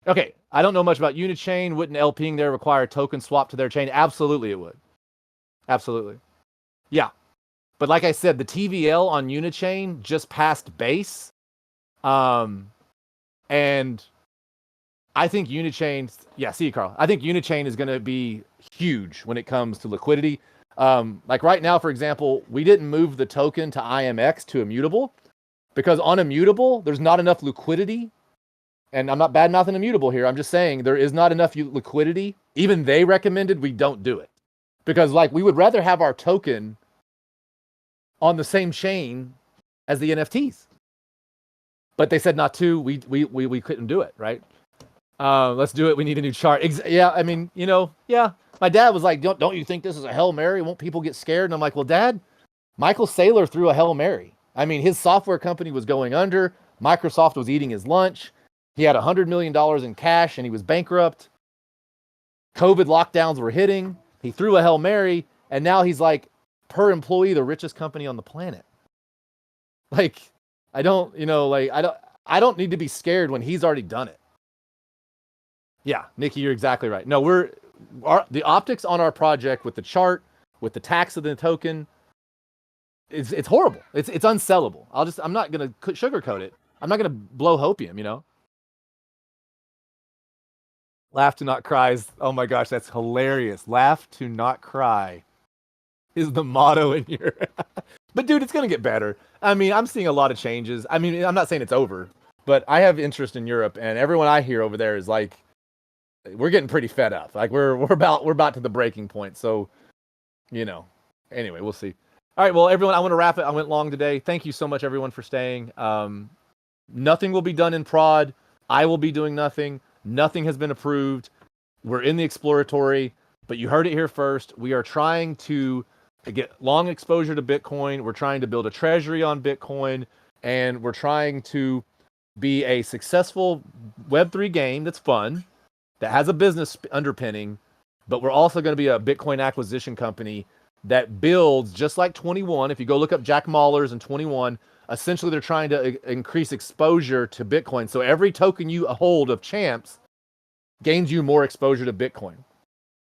A: Okay, I don't know much about Unichain. Wouldn't LPing there require token swap to their chain? Absolutely, it would. Absolutely. Yeah. But like I said, the TVL on Unichain just passed base. And I think Unichain, see you, Carl. I think Unichain is going to be huge when it comes to liquidity. Like right now, for example, we didn't move the token to IMX to Immutable because on Immutable, there's not enough liquidity. And I'm not bad-mouthing Immutable here. I'm just saying there is not enough liquidity. Even they recommended we don't do it because, like, we would rather have our token on the same chain as the NFTs. But they said not to. We couldn't do it, right? Let's do it. We need a new chart. Yeah, I mean, yeah. My dad was like, don't you think this is a Hail Mary? Won't people get scared? And I'm like, well, Dad, Michael Saylor threw a Hail Mary. I mean, his software company was going under. Microsoft was eating his lunch. He had $100 million in cash and he was bankrupt. COVID lockdowns were hitting. He threw a Hail Mary and now he's like, per employee, the richest company on the planet. Like, I don't need to be scared when he's already done it. Yeah, Nikki, you're exactly right. No, the optics on our project with the chart, with the tax of the token, it's horrible. It's unsellable. I'm not gonna sugarcoat it. I'm not gonna blow hopium, Laugh to not cry is, oh my gosh, that's hilarious. Laugh to not cry is the motto in here. But dude, it's gonna get better. I mean, I'm seeing a lot of changes. I mean, I'm not saying it's over, but I have interest in Europe, and everyone I hear over there is like, we're getting pretty fed up. Like we're about to the breaking point. So, anyway, we'll see. All right, well, everyone, I want to wrap it. I went long today. Thank you so much, everyone, for staying. Nothing will be done in prod. I will be doing nothing. Nothing has been approved. We're in the exploratory, but you heard it here first. We are trying to get long exposure to Bitcoin. We're trying to build a treasury on Bitcoin, and we're trying to be a successful Web3 game that's fun, that has a business underpinning, but we're also going to be a Bitcoin acquisition company that builds just like 21. If you go look up Jack Mallers and 21, essentially they're trying to increase exposure to Bitcoin. So every token you hold of Champs gains you more exposure to Bitcoin.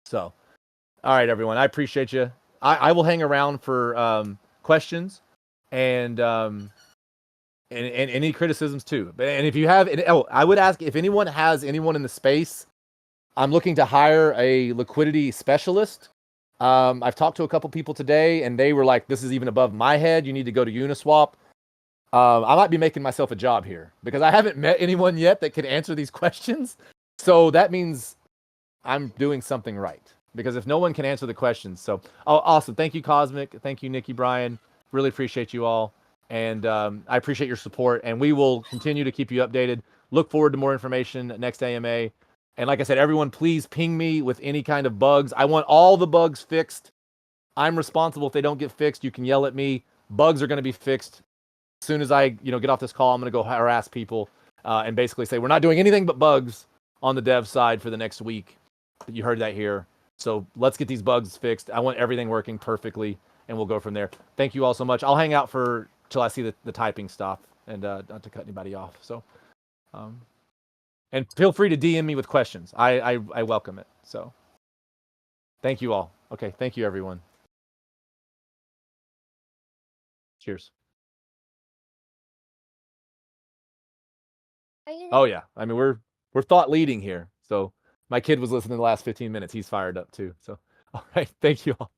A: So, all right, everyone, I appreciate you. I will hang around for questions and any criticisms too. And if you have, I would ask if anyone has anyone in the space. I'm looking to hire a liquidity specialist. I've talked to a couple people today, and they were like, this is even above my head. You need to go to Uniswap. I might be making myself a job here because I haven't met anyone yet that can answer these questions. So that means I'm doing something right. Because if no one can answer the questions. So, awesome. Thank you, Cosmic. Thank you, Nikki, Brian. Really appreciate you all. And I appreciate your support. And we will continue to keep you updated. Look forward to more information next AMA. And like I said, everyone, please ping me with any kind of bugs. I want all the bugs fixed. I'm responsible if they don't get fixed. You can yell at me. Bugs are going to be fixed. As soon as I get off this call, I'm going to go harass people and basically say, we're not doing anything but bugs on the dev side for the next week. You heard that here. So let's get these bugs fixed. I want everything working perfectly, and we'll go from there. Thank you all so much. I'll hang out till I see the typing stop and not to cut anybody off. So, and feel free to DM me with questions. I welcome it. So thank you all. Okay. Thank you, everyone. Cheers. Oh yeah. I mean, we're thought leading here. So my kid was listening the last 15 minutes. He's fired up too. So, all right. Thank you all.